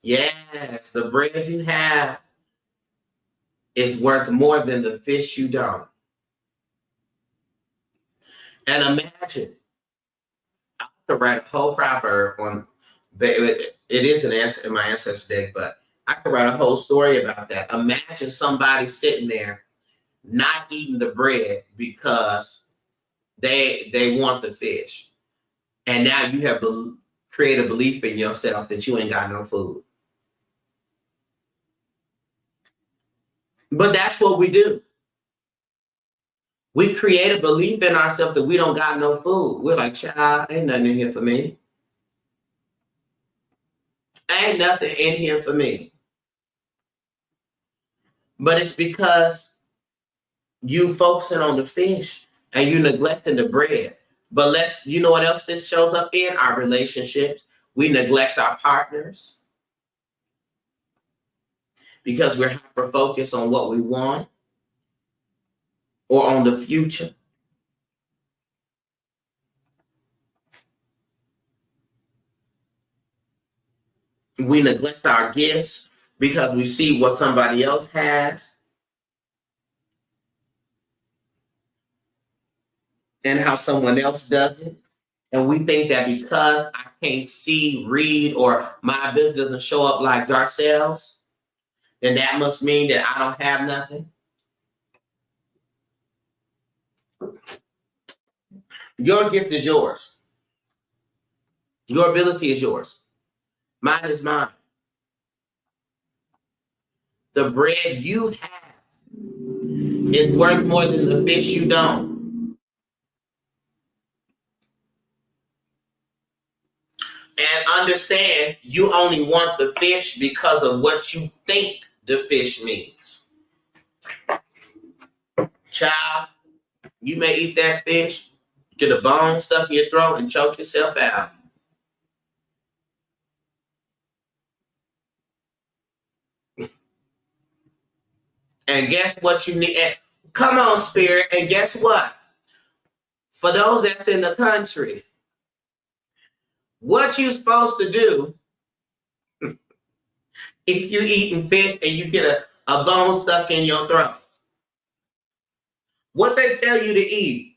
Yes, the bread you have is worth more than the fish you don't. And imagine, I could write a whole proverb on, it is an answer in my ancestor deck, but I could write a whole story about that. Imagine somebody sitting there not eating the bread because they want the fish. And now you have created a belief in yourself that you ain't got no food. But that's what we do. We create a belief in ourselves that we don't got no food. We're like, child, ain't nothing in here for me. Ain't nothing in here for me. But it's because you focusing on the fish and you neglecting the bread. But you know what else this shows up in? Our relationships. We neglect our partners because we're hyper focused on what we want or on the future. We neglect our gifts because we see what somebody else has and how someone else does it. And we think that because I can't see, read, or my business doesn't show up like Darcel's, then that must mean that I don't have nothing. Your gift is yours. Your ability is yours. Mine is mine. The bread you have is worth more than the fish you don't. And understand, you only want the fish because of what you think the fish means. Child, you may eat that fish, get a bone stuck in your throat, and choke yourself out. And guess what you need? And come on, Spirit. And guess what? For those that's in the country, what you supposed to do if you eating fish and you get a bone stuck in your throat? What they tell you to eat?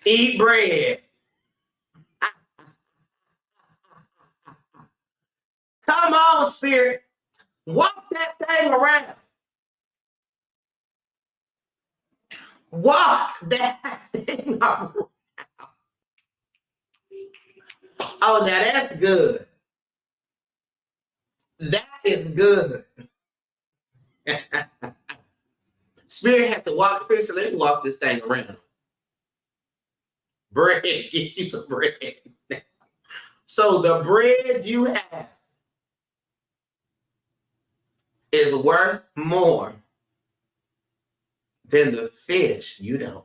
Eat bread. Come on, Spirit. Walk that thing around. Walk that thing around. Oh, now that's good. That is good. Spirit had to walk. Spirit said, let me walk this thing around. Bread, get you some bread. So the bread you have is worth more than the fish you don't.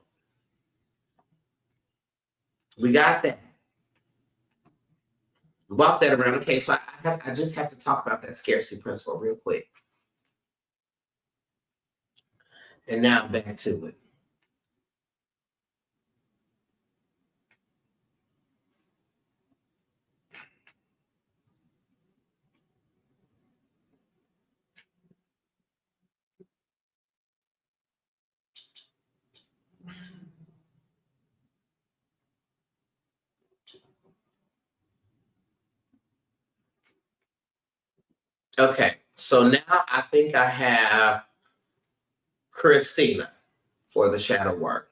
We got that. Walk that around. Okay, so I just have to talk about that scarcity principle real quick. And now back to it. Okay, so now I think I have Christina for the shadow work.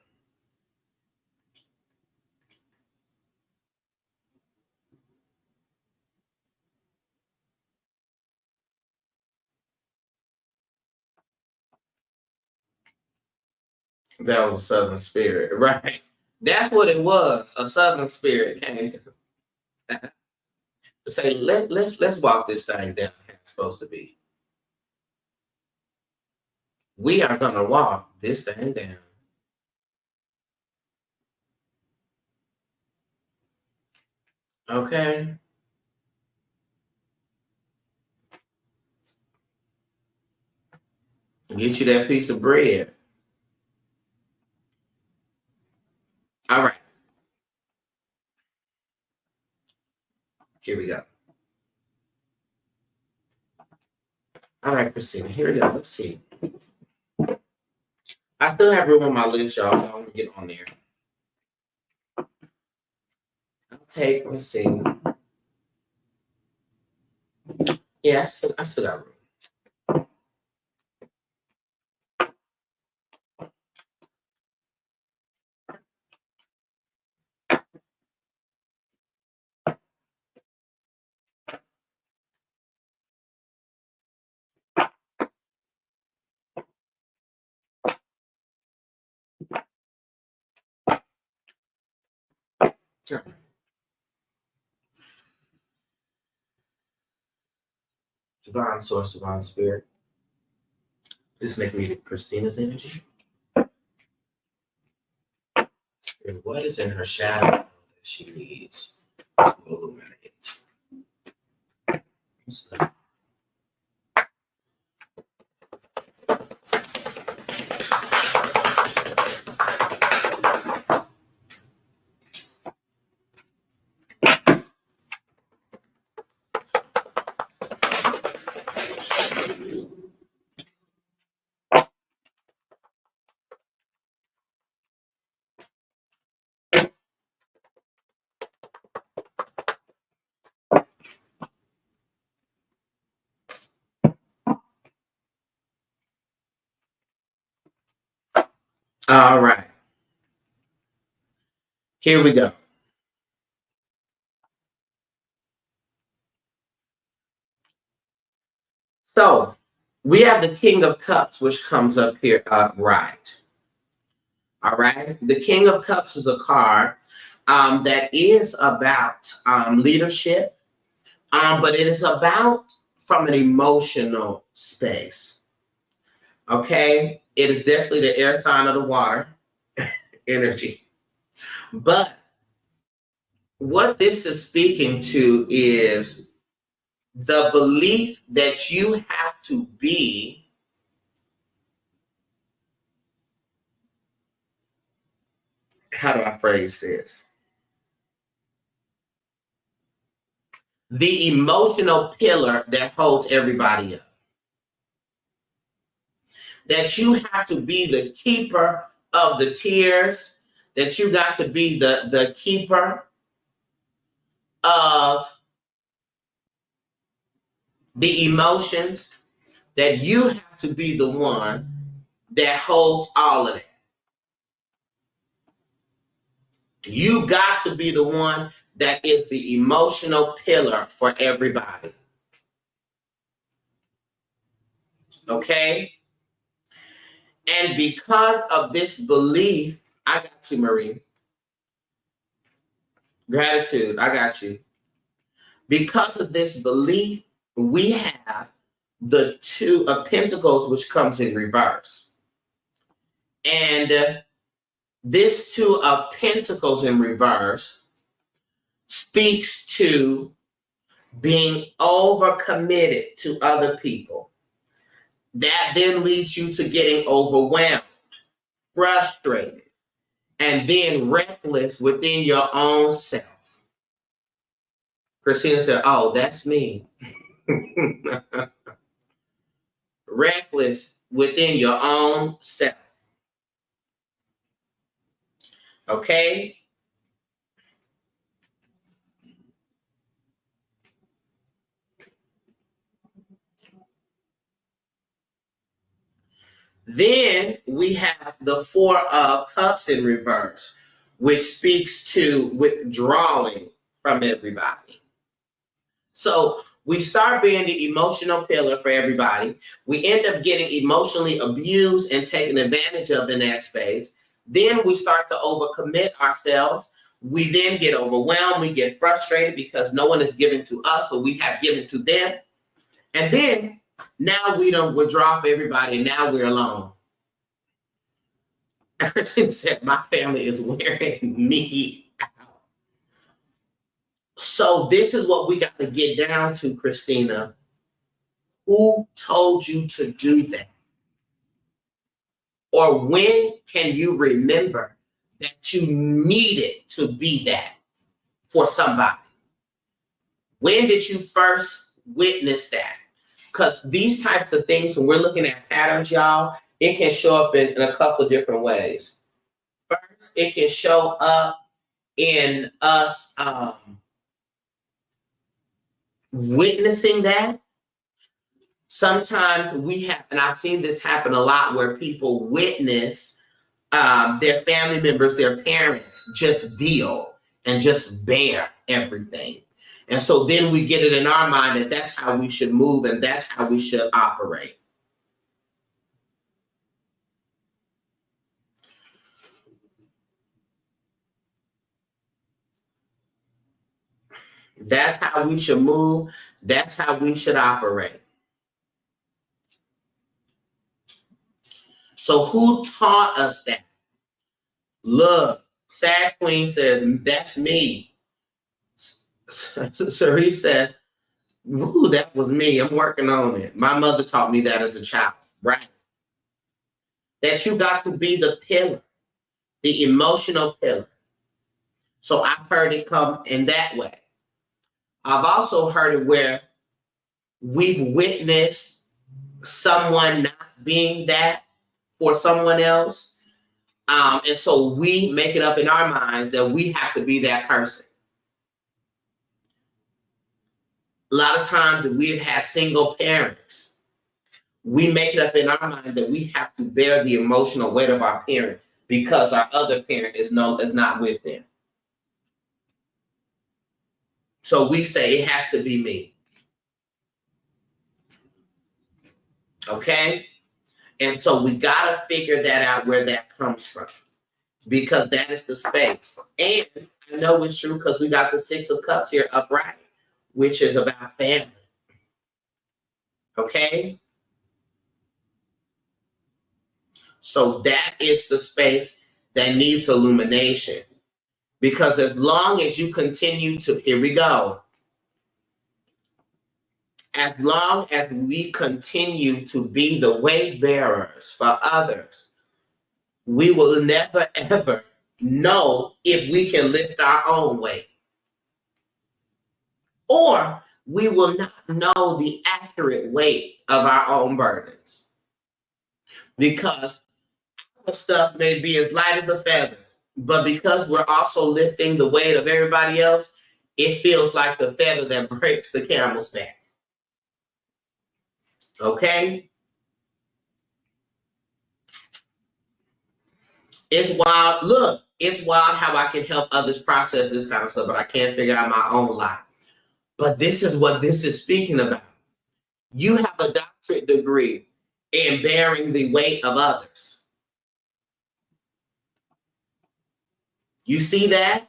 That was a Southern spirit, right? That's what it was. A Southern spirit came to say, let's walk this thing down how it's supposed to be. We are gonna walk this thing down. Okay. Get you that piece of bread. All right. Here we go. All right, Christina. Here we go. Let's see. I still have room on my list, y'all. I want to get on there. I'll take, let's see. Yeah, I still got room. Sure. Divine source, divine spirit. This make me Christina's energy. Spirit, what is in her shadow that she needs to illuminate? All right. Here we go. So we have the King of Cups, which comes up here right. All right. The King of Cups is a card that is about leadership, but it is about from an emotional space. Okay. It is definitely the air sign of the water energy. But what this is speaking to is the belief that you have to be, how do I phrase this? The emotional pillar that holds everybody up. That you have to be the keeper of the tears, that you got to be the keeper of the emotions, that you have to be the one that holds all of that. You got to be the one that is the emotional pillar for everybody. Okay? And because of this belief, I got you, Marie. Gratitude, I got you. Because of this belief, we have the Two of Pentacles, which comes in reverse. And this Two of Pentacles in reverse speaks to being overcommitted to other people. That then leads you to getting overwhelmed, frustrated, and then reckless within your own self. Christina said, oh, that's me. Reckless within your own self. Okay? Then we have the Four of Cups in reverse, which speaks to withdrawing from everybody. So we start being the emotional pillar for everybody. We end up getting emotionally abused and taken advantage of in that space. Then we start to overcommit ourselves. We then get overwhelmed. We get frustrated because no one is giving to us what we have given to them. And then now we don't withdraw for everybody. Now we're alone. Christina said, my family is wearing me out. So this is what we got to get down to, Christina. Who told you to do that? Or when can you remember that you needed to be that for somebody? When did you first witness that? Because these types of things, when we're looking at patterns, y'all, it can show up in a couple of different ways. First, it can show up in us witnessing that. Sometimes we have, and I've seen this happen a lot, where people witness their family members, their parents just deal and just bear everything. And so then we get it in our mind that that's how we should move and that's how we should operate. That's how we should move. That's how we should operate. So who taught us that? Look, Sash Queen says, that's me. Cerise says, ooh, that was me. I'm working on it. My mother taught me that as a child, right? That you got to be the pillar, the emotional pillar. So I've heard it come in that way. I've also heard it where we've witnessed someone not being that for someone else. And so we make it up in our minds that we have to be that person. A lot of times we've had single parents. We make it up in our mind that we have to bear the emotional weight of our parent because our other parent is not with them. So we say it has to be me. Okay? And so we got to figure that out where that comes from, because that is the space. And I know it's true because we got the Six of Cups here upright, which is about family. Okay? So that is the space that needs illumination. Because as long as you continue to, here we go, as long as we continue to be the weight bearers for others, we will never, ever know if we can lift our own weight. Or we will not know the accurate weight of our own burdens. Because our stuff may be as light as a feather, but because we're also lifting the weight of everybody else, it feels like the feather that breaks the camel's back. Okay? It's wild. Look, it's wild how I can help others process this kind of stuff, but I can't figure out my own life. But this is what this is speaking about. You have a doctorate degree in bearing the weight of others. You see that?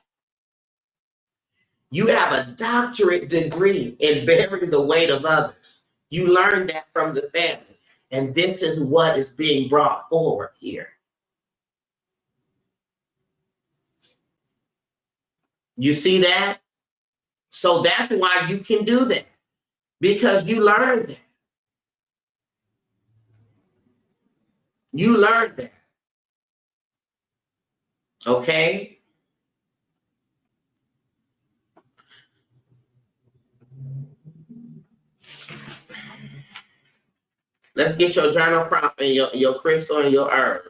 You have a doctorate degree in bearing the weight of others. You learned that from the family. And this is what is being brought forward here. You see that? So that's why you can do that. Because you learned that. You learned that. Okay? Let's get your journal prompt and your crystal and your herbs.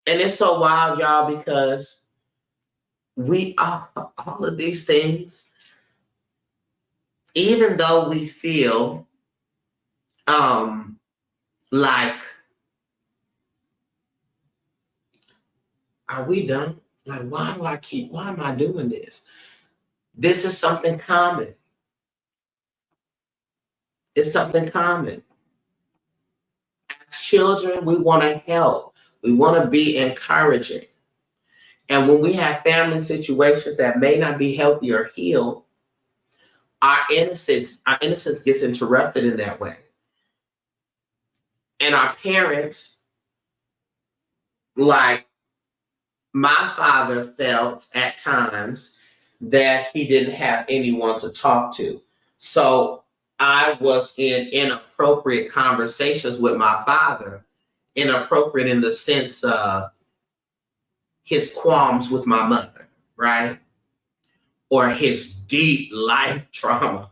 And it's so wild, y'all, because we all of these things, even though we feel like, are we done? Like, why am I doing this? This is something common. It's something common. As children, we want to help. We want to be encouraging. And when we have family situations that may not be healthy or healed, our innocence gets interrupted in that way. And our parents, like my father, felt at times that he didn't have anyone to talk to. So I was in inappropriate conversations with my father, inappropriate in the sense of his qualms with my mother, right? Or his deep life trauma,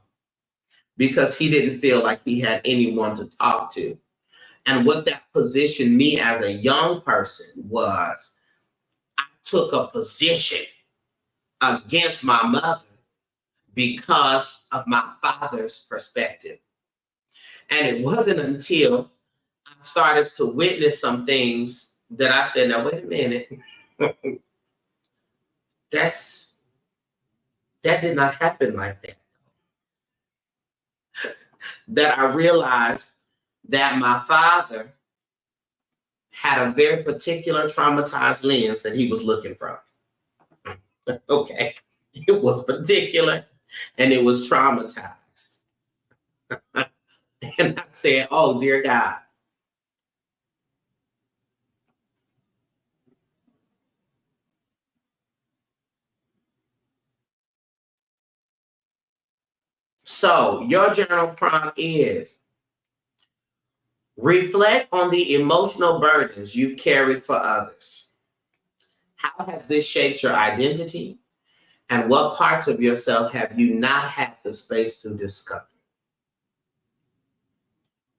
because he didn't feel like he had anyone to talk to. And what that positioned me as a young person was, I took a position against my mother because of my father's perspective. And it wasn't until I started to witness some things that I said, now, wait a minute. That did not happen like that. That I realized that my father had a very particular traumatized lens that he was looking from. Okay. It was particular and it was traumatized. And I said, oh, dear God. So your journal prompt is, reflect on the emotional burdens you've carried for others. How has this shaped your identity? And what parts of yourself have you not had the space to discover?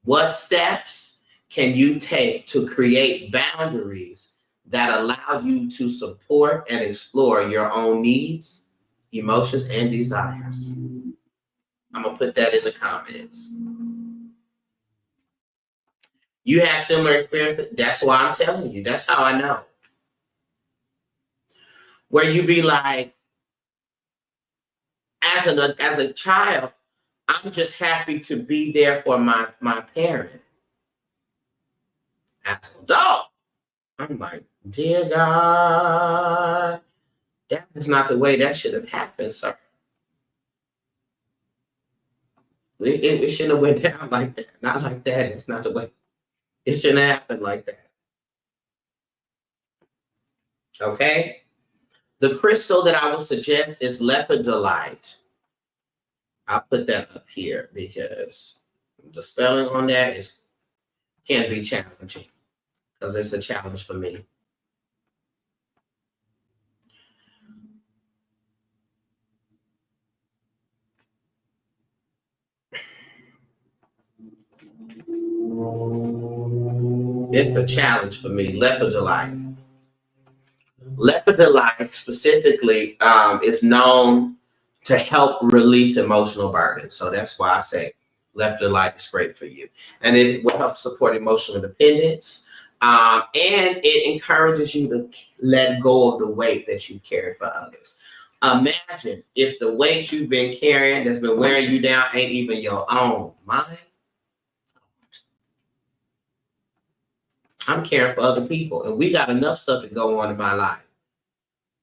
What steps can you take to create boundaries that allow you to support and explore your own needs, emotions, and desires? I'm going to put that in the comments. You have similar experiences? That's why I'm telling you. That's how I know. Where you be like, as a child, I'm just happy to be there for my parent. As an adult, I'm like, dear God, that is not the way that should have happened, sir. It shouldn't have went down like that. Not like that. It's not the way. It shouldn't have happened like that. Okay? The crystal that I would suggest is lepidolite. I'll put that up here because the spelling on that can be challenging because it's a challenge for me. It's a challenge for me, lepidolite. Lepidolite specifically is known to help release emotional burdens. So that's why I say lepidolite is great for you. And it will help support emotional independence. And it encourages you to let go of the weight that you carry for others. Imagine if the weight you've been carrying that's been wearing you down ain't even your own. Mine. I'm caring for other people, and we got enough stuff to go on in my life.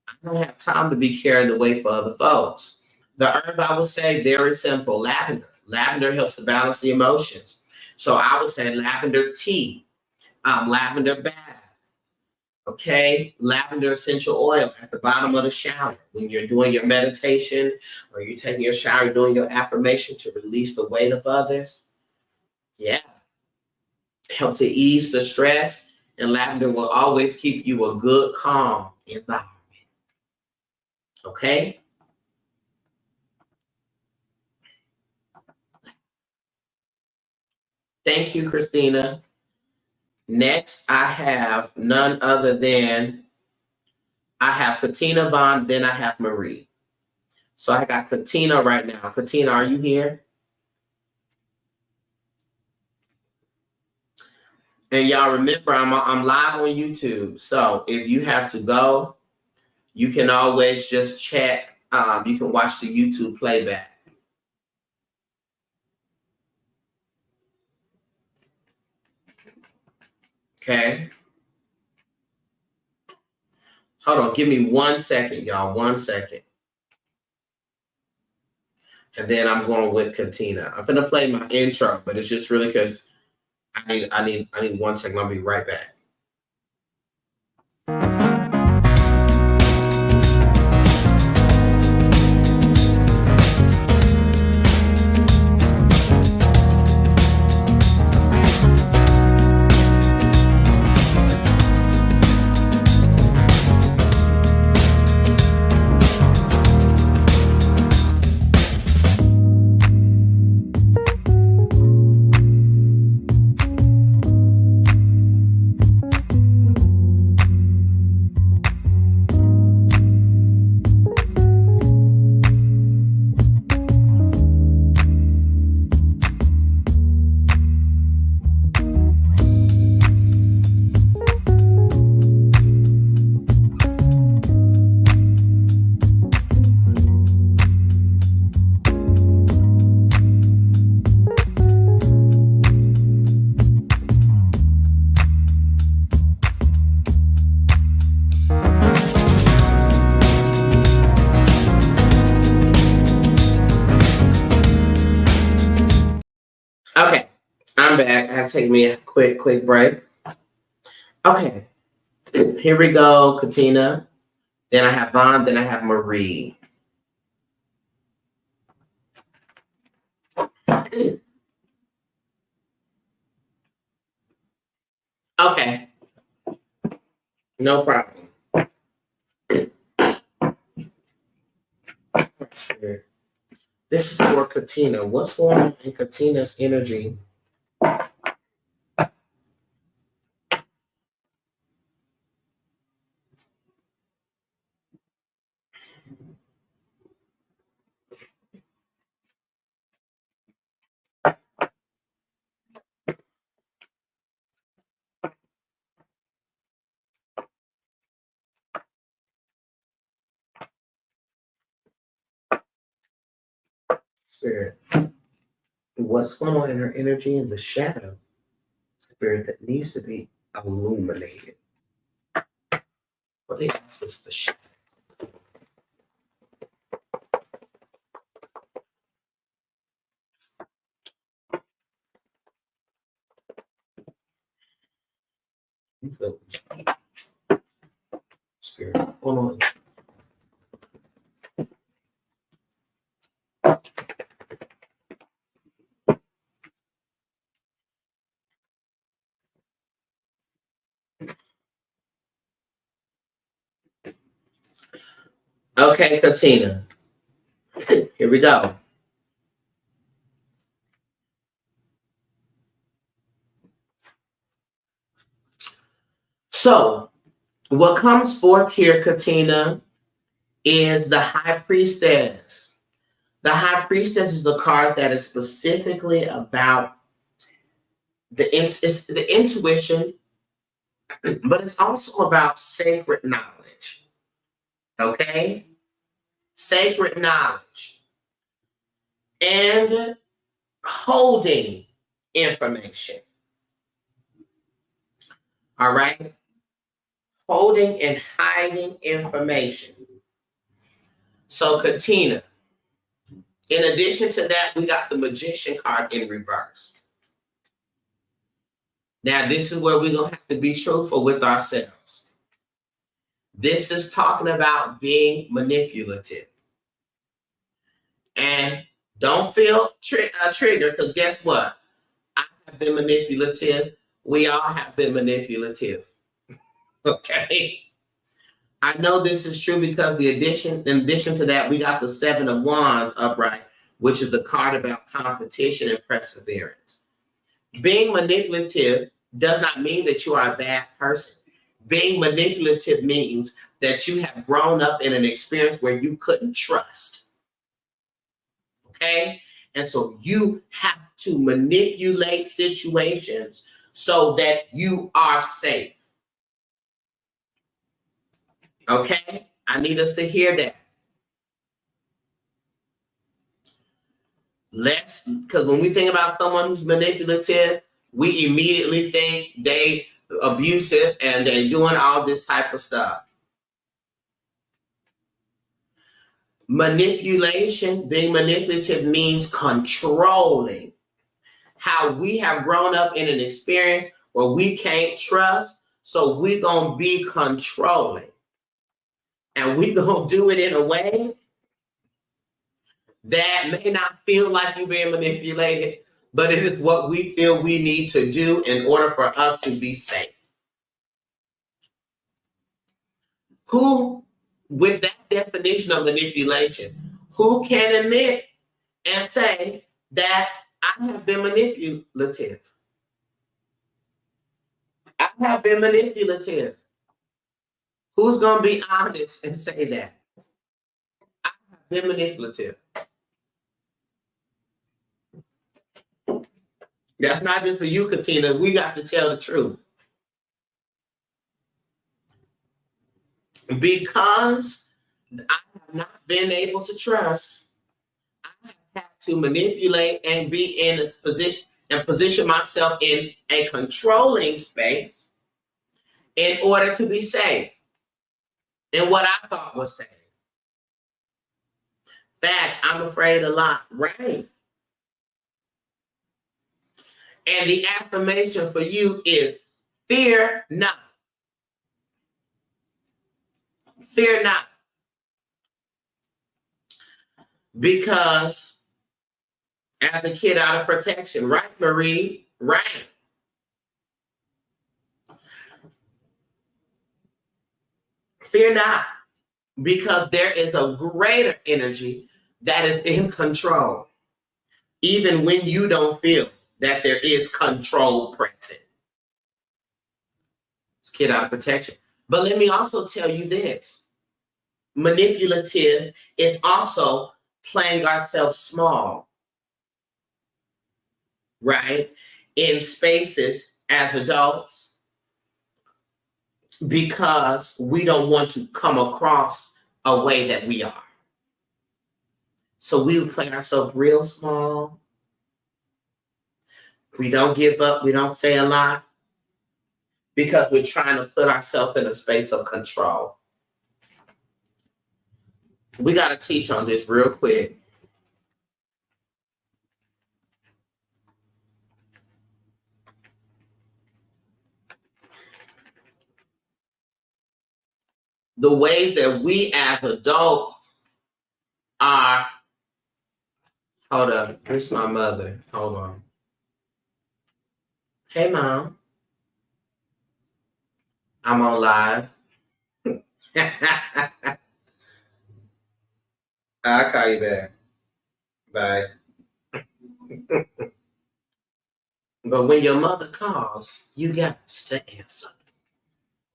I don't have time to be carrying the weight for other folks. The herb I would say, very simple, lavender. Lavender helps to balance the emotions. So I would say lavender tea, lavender bath, okay? Lavender essential oil at the bottom of the shower. When you're doing your meditation or you're taking your shower, you're doing your affirmation to release the weight of others. Yeah. Help to ease the stress, and lavender will always keep you a good, calm environment. Okay? Thank you, Christina. Next, I have none other than I have Katina Vaughn, then I have Marie. So I got Katina right now. Katina, are you here? And y'all remember, I'm live on YouTube. So if you have to go, you can always just check. You can watch the YouTube playback. Okay. Hold on. Give me 1 second, y'all. 1 second. And then I'm going with Katina. I'm gonna play my intro, but it's just really because I need 1 second. I'll be right back. Okay, I'm back. I have to take me a quick break. Okay, here we go, Katina. Then I have Vaughn, then I have Marie. Okay, no problem. for Katina. What's going on in Katina's energy? Spirit. What's going on in her energy in the shadow? Spirit that needs to be illuminated. What they ask us the shadow. Spirit. Hold on. Okay, Katina. Here we go. So, what comes forth here, Katina, is the High Priestess. The High Priestess is a card that is specifically about it's the intuition, but it's also about sacred knowledge. Okay? Sacred knowledge and holding information. All right? Holding and hiding information. So, Katina, in addition to that, we got the Magician card in reverse. Now, this is where we're going to have to be truthful with ourselves. This is talking about being manipulative. And don't feel triggered, because guess what? I have been manipulative. We all have been manipulative. Okay? I know this is true because in addition to that, we got the Seven of Wands upright, which is the card about competition and perseverance. Being manipulative does not mean that you are a bad person. Being manipulative means that you have grown up in an experience where you couldn't trust. Okay? And so you have to manipulate situations so that you are safe. Okay? I need us to hear that. Because when we think about someone who's manipulative, we immediately think they abusive and they're doing all this type of stuff. Manipulation, being manipulative means controlling. How we have grown up in an experience where we can't trust, so we're going to be controlling. And we're going to do it in a way that may not feel like you're being manipulated, but it is what we feel we need to do in order for us to be safe. Who, with that definition of manipulation, who can admit and say that I have been manipulative? I have been manipulative. Who's going to be honest and say that? I have been manipulative. That's not just for you, Katina. We got to tell the truth. Because I have not been able to trust, I have had to manipulate and be in a position and position myself in a controlling space in order to be safe in what I thought was safe. Facts, I'm afraid a lot, right? And the affirmation for you is fear not. Fear not. Because as a kid out of protection, right, Marie? Right. Fear not. Because there is a greater energy that is in control. even when you don't feel that there is control present. It's kid out of protection. But let me also tell you this. Manipulative is also playing ourselves small, right? In spaces as adults, because we don't want to come across a way that we are. So we would play ourselves real small. We don't give up. We don't say a lot because we're trying to put ourselves in a space of control. We got to teach on this real quick. The ways that we as adults are. Hold up. This is my mother. Hold on. Hey, Mom. I'm on live. I'll call you back. Bye. But when your mother calls, you got to answer.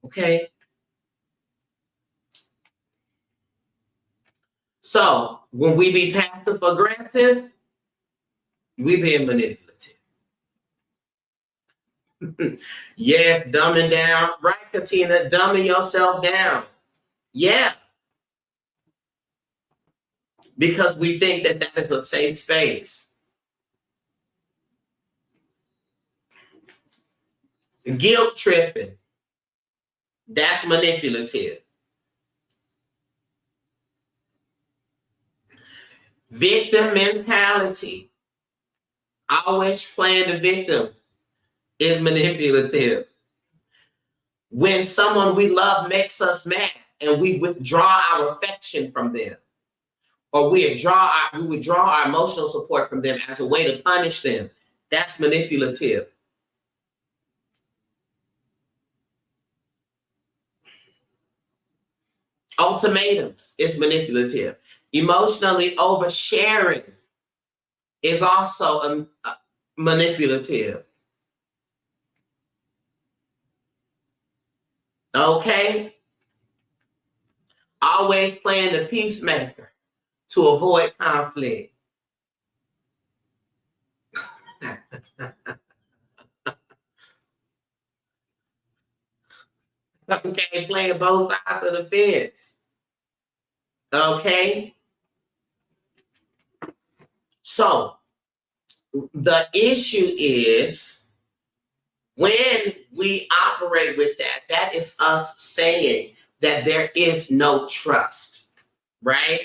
Okay? So when we be passive aggressive, we being manipulative. Yes, dumbing down. Right, Katina? Dumbing yourself down. Yeah. Because we think that that is a safe space. Guilt tripping. That's manipulative. Victim mentality. Always playing the victim is manipulative. When someone we love makes us mad and we withdraw our affection from them, or we withdraw our emotional support from them as a way to punish them, that's manipulative. Ultimatums is manipulative. Emotionally oversharing is also manipulative. Okay? Always playing the peacemaker to avoid conflict. Okay, playing both sides of the fence. Okay? So, the issue is when we operate with that, that is us saying that there is no trust, right?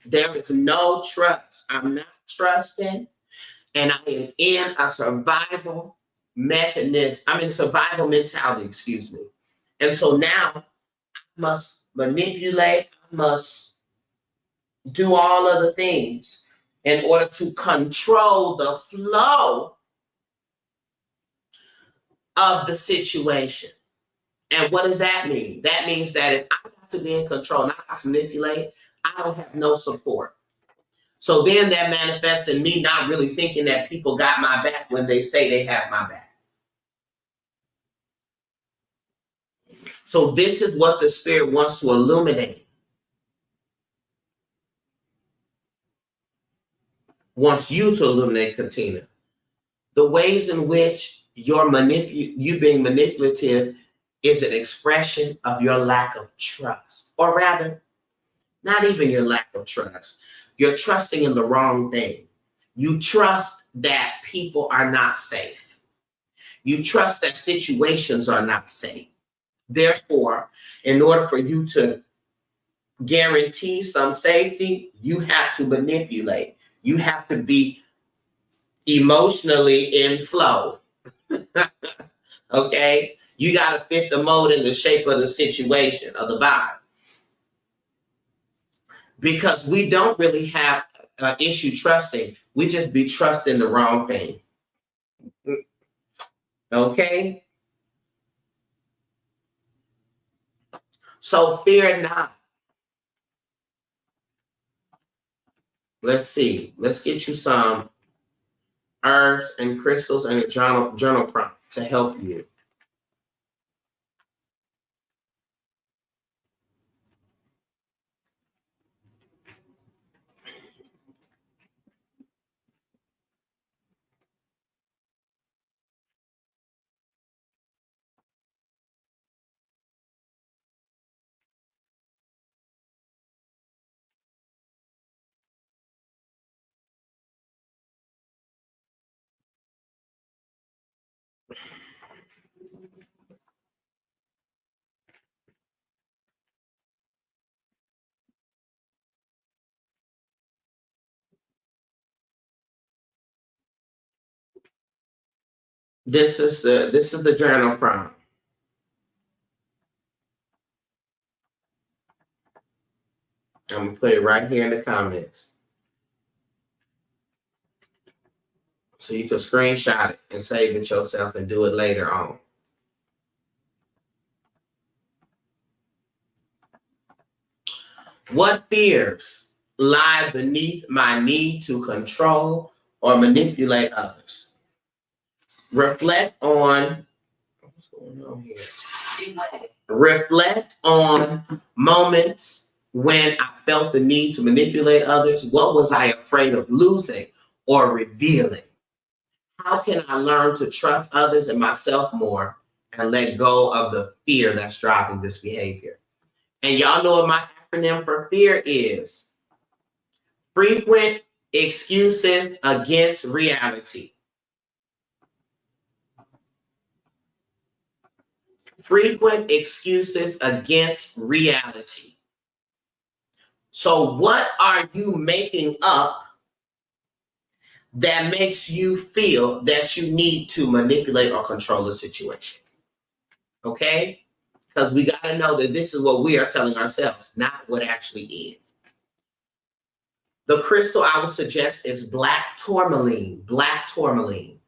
There is no trust. I'm not trusting, and I am in a survival mechanism. I'm in survival mentality, excuse me. And so now I must manipulate, I must do all of the things in order to control the flow of the situation. And what does that mean? That means that if I got to be in control and I got to manipulate, I don't have no support. So then that manifests in me not really thinking that people got my back when they say they have my back. So this is what the Spirit wants to illuminate. Wants you to illuminate, Katina. The ways in which you being manipulative is an expression of your lack of trust. Or rather, not even your lack of trust. You're trusting in the wrong thing. You trust that people are not safe. You trust that situations are not safe. Therefore, in order for you to guarantee some safety, you have to manipulate. You have to be emotionally in flow. Okay? You got to fit the mold and the shape of the situation, of the vibe. Because we don't really have an issue trusting. We just be trusting the wrong thing. Okay? So fear not. Let's see. Let's get you some herbs and crystals and a journal prompt to help you. This is the journal prompt. I'm gonna put it right here in the comments. So you can screenshot it and save it yourself and do it later on. What fears lie beneath my need to control or manipulate others? Reflect on what's going on here. Reflect on moments when I felt the need to manipulate others. What was I afraid of losing or revealing? How can I learn to trust others and myself more and let go of the fear that's driving this behavior? And y'all know what my acronym for fear is: frequent excuses against reality. Frequent excuses against reality. So, what are you making up that makes you feel that you need to manipulate or control a situation? Okay? Because we got to know that this is what we are telling ourselves, not what actually is. The crystal I would suggest is black tourmaline. Black tourmaline.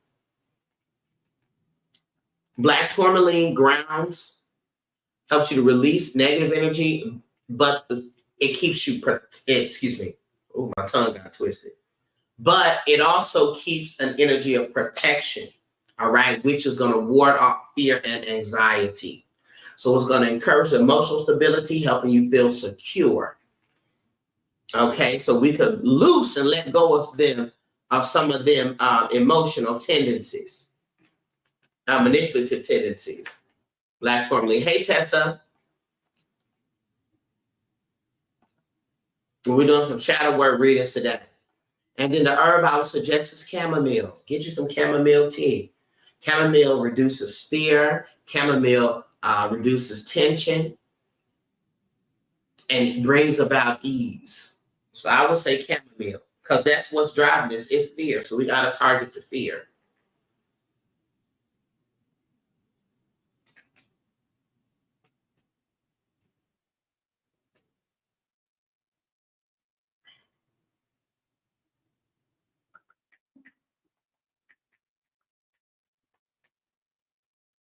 Black tourmaline grounds, helps you to release negative energy, but it keeps you, excuse me, oh, my tongue got twisted. But it also keeps an energy of protection, all right, which is going to ward off fear and anxiety. So it's going to encourage emotional stability, helping you feel secure. Okay, so we could loose and let go of some of them emotional tendencies, manipulative tendencies. Black tourmaline. Hey, Tessa. We're doing some shadow word readings today. And then the herb I would suggest is chamomile. Get you some chamomile tea. Chamomile reduces fear. Chamomile reduces tension and brings about ease. So I would say chamomile, because that's what's driving this. It's fear. So we got to target the fear.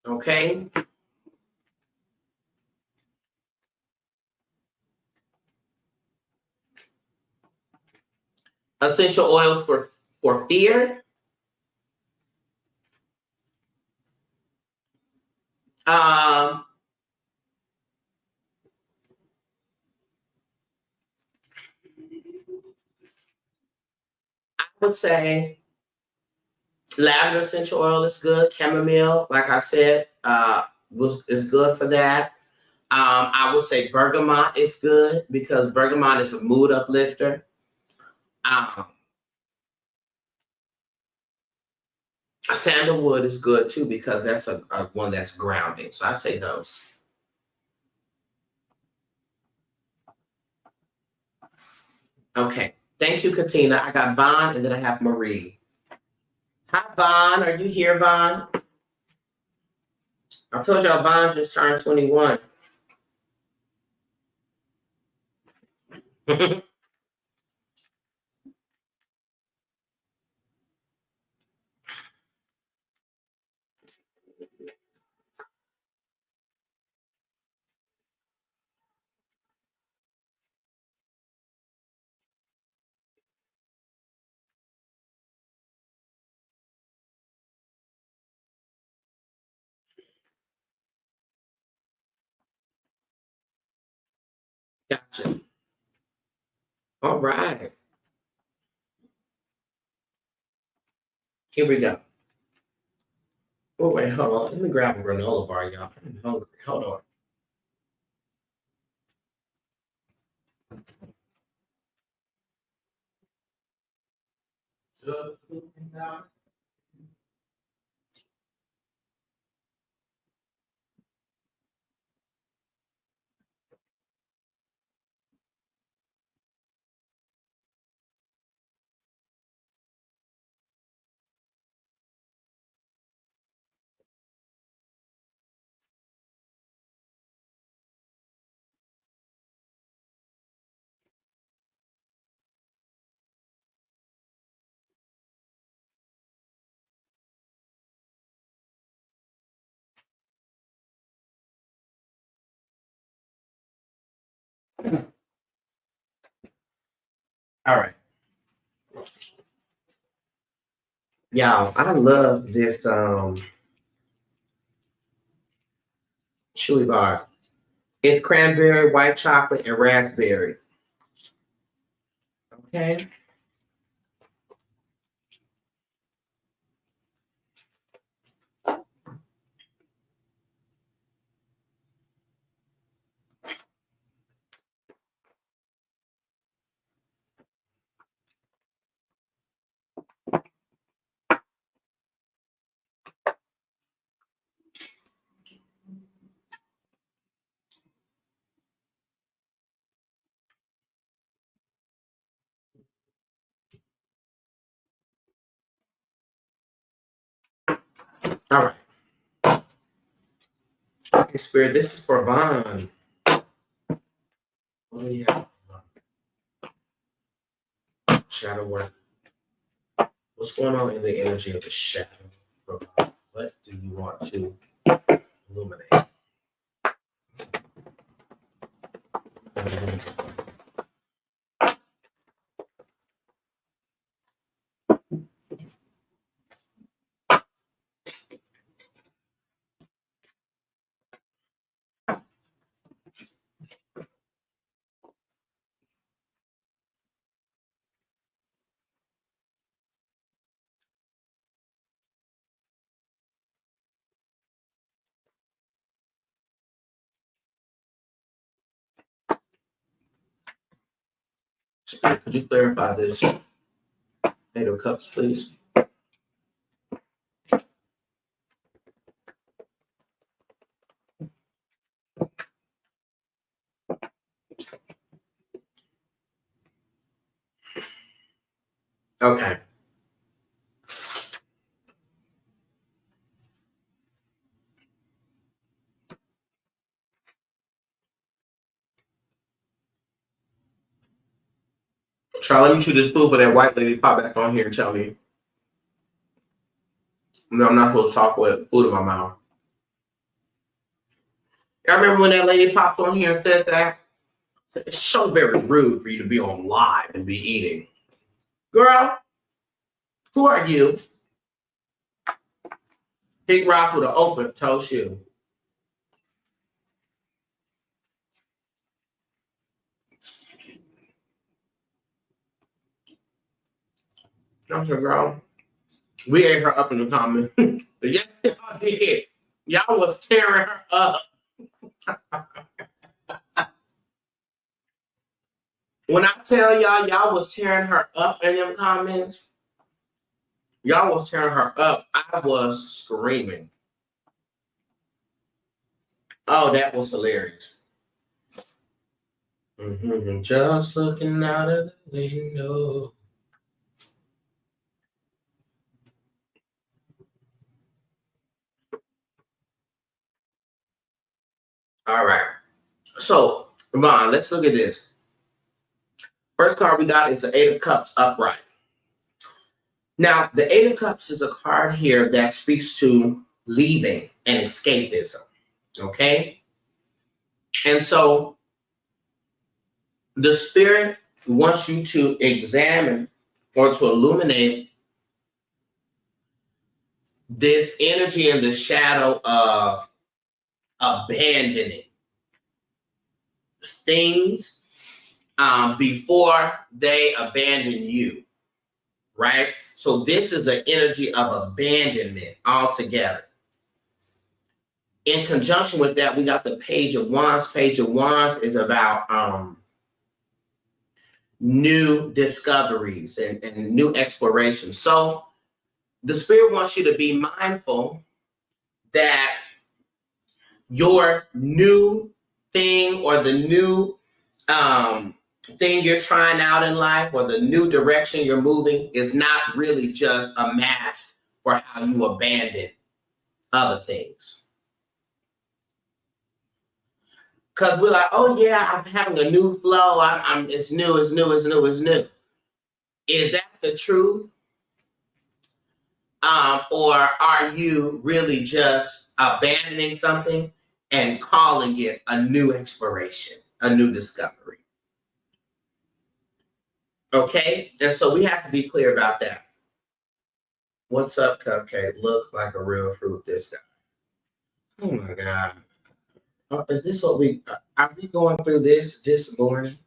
Okay. Essential oils for fear. I would say lavender essential oil is good. Chamomile, like I said, is good for that. I would say bergamot is good because bergamot is a mood uplifter. Sandalwood is good too because that's a one that's grounding. So I'd say those. Okay. Thank you, Katina. I got Vaughn and then I have Marie. Hi, Vaughn. Are you here, Vaughn? I told y'all Vaughn just turned 21. Gotcha. All right. Here we go. Oh, wait, hold on. Let me grab a granola bar, y'all. I'm hungry. Hold on. All right. Y'all, I love this chewy bar. It's cranberry, white chocolate, and raspberry. Okay. All right. Okay, Spirit, this is for Vaughn. Oh, yeah. Shadow work. What's going on in the energy of the shadow? What do you want to illuminate? Spirit, could you clarify this? 8 of Cups, please. Okay. Charlie, let me chew this food for that white lady pop back on here and tell me. No, I'm not supposed to talk with food in my mouth. I remember when that lady popped on here and said that. It's so very rude for you to be on live and be eating. Girl, who are you? Big rock with an open toe shoe. I said, girl, we ate her up in the comments. Yes, y'all did. Y'all was tearing her up. When I tell y'all was tearing her up in them comments, y'all was tearing her up. I was screaming. Oh, that was hilarious. Mm-hmm. Just looking out of the window. All right. So, Vaughn, let's look at this. First card we got is the Eight of Cups upright. Now, the Eight of Cups is a card here that speaks to leaving and escapism. Okay? And so the spirit wants you to examine or to illuminate this energy in the shadow of abandoning things before they abandon you, right? So this is an energy of abandonment altogether. In conjunction with that, we got the Page of Wands. Page of Wands is about new discoveries and new exploration. So the Spirit wants you to be mindful that your new thing or the new thing you're trying out in life or the new direction you're moving is not really just a mask for how you abandon other things. Because we're like, oh yeah, I'm having a new flow. It's new, it's new, it's new, it's new. Is that the truth? Or are you really just abandoning something and calling it a new exploration, a new discovery? Okay, and so we have to be clear about that. What's up, Cupcake? Look like a real fruit, this guy. Oh my God. Is this what are we going through this morning?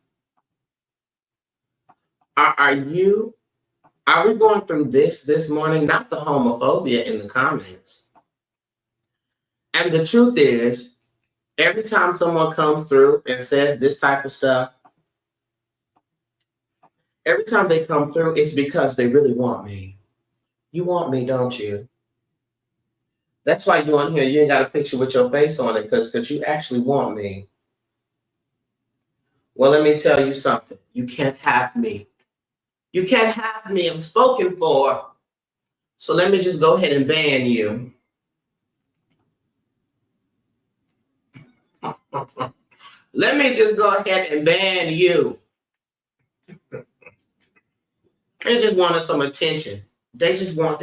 Are we going through this morning? Not the homophobia in the comments. And the truth is, every time someone comes through and says this type of stuff, every time they come through, it's because they really want me. You want me, don't you? That's why you on here, you ain't got a picture with your face on it, because you actually want me. Well, let me tell you something. You can't have me. You can't have me. I'm spoken for. So let me just go ahead and ban you. Let me just go ahead and ban you. They just wanted some attention. They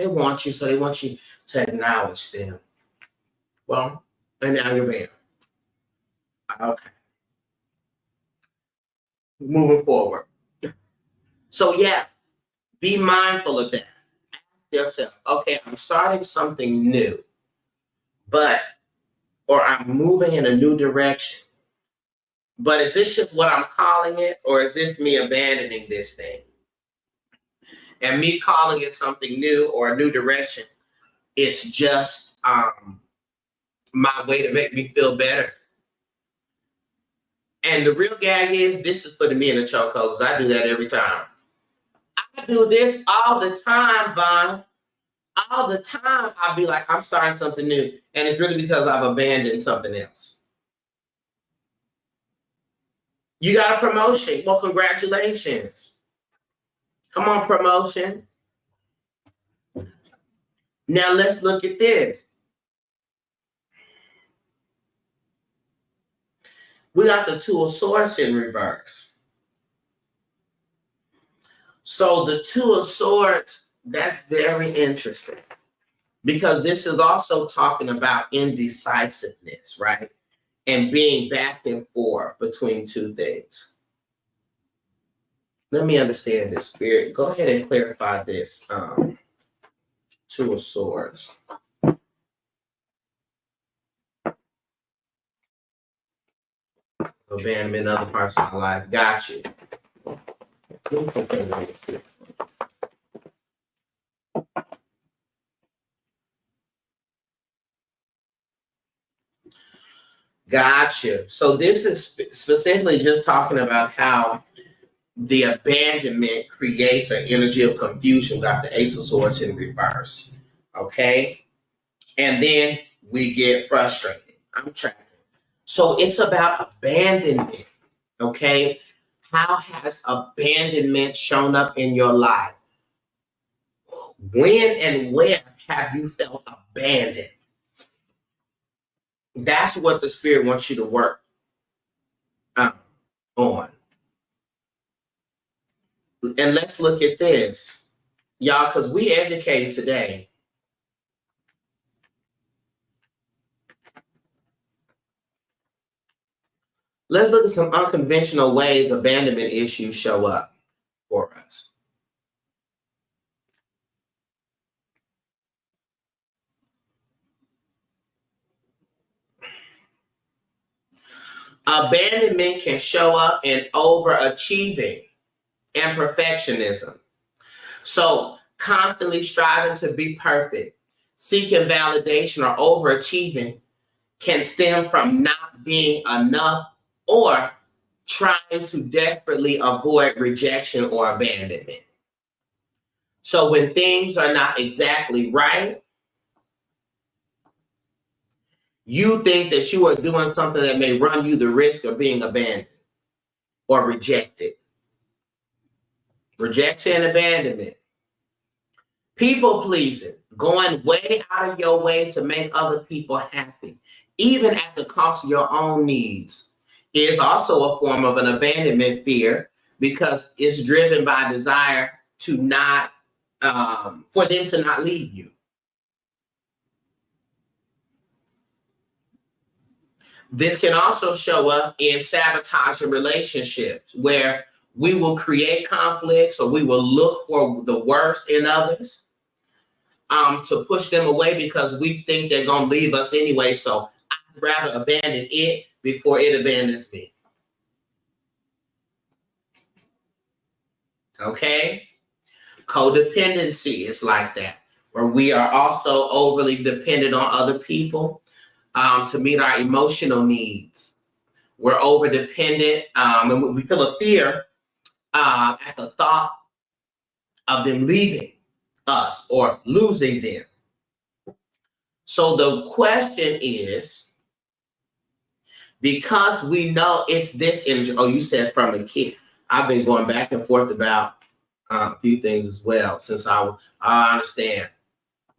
want you, so they want you to acknowledge them. Well, and now you're banned. Okay. Moving forward. So yeah, be mindful of that. Ask yourself, okay, I'm starting something new, or I'm moving in a new direction. But is this just what I'm calling it, or is this me abandoning this thing? And me calling it something new or a new direction, it's just my way to make me feel better. And the real gag is, this is putting me in a chokehold because I do that every time. I do this all the time, Vaughn. All the time, I'll be like, I'm starting something new. And it's really because I've abandoned something else. You got a promotion. Well, congratulations. Come on, promotion. Now let's look at this. We got the Two of Swords in reverse. So the Two of Swords, that's very interesting. Because this is also talking about indecisiveness, right? And being back and forth between two things. Let me understand this, Spirit. Go ahead and clarify this. Two of Swords. Abandonment in other parts of my life. Got you. Gotcha. So this is specifically just talking about how the abandonment creates an energy of confusion. Got the Ace of Swords in reverse. Okay. And then we get frustrated. I'm tracking. So it's about abandonment. Okay. How has abandonment shown up in your life? When and where have you felt abandoned? That's what the Spirit wants you to work on. And let's look at this, y'all, because we educate today. Let's look at some unconventional ways abandonment issues show up for us. Abandonment can show up in overachieving and perfectionism. So constantly striving to be perfect, seeking validation, or overachieving can stem from not being enough or trying to desperately avoid rejection or abandonment. So when things are not exactly right, you think that you are doing something that may run you the risk of being abandoned or rejected. Rejection and abandonment. People pleasing, going way out of your way to make other people happy, even at the cost of your own needs, is also a form of an abandonment fear because it's driven by desire to not, for them to not leave you. This can also show up in sabotaging relationships where we will create conflicts or we will look for the worst in others to push them away because we think they're going to leave us anyway. So I'd rather abandon it before it abandons me. Okay? Codependency is like that, where we are also overly dependent on other people to meet our emotional needs. We're over dependent and we feel a fear at the thought of them leaving us or losing them. So the question is, because we know it's this energy, oh, you said from a kid. I've been going back and forth about a few things as well since I understand.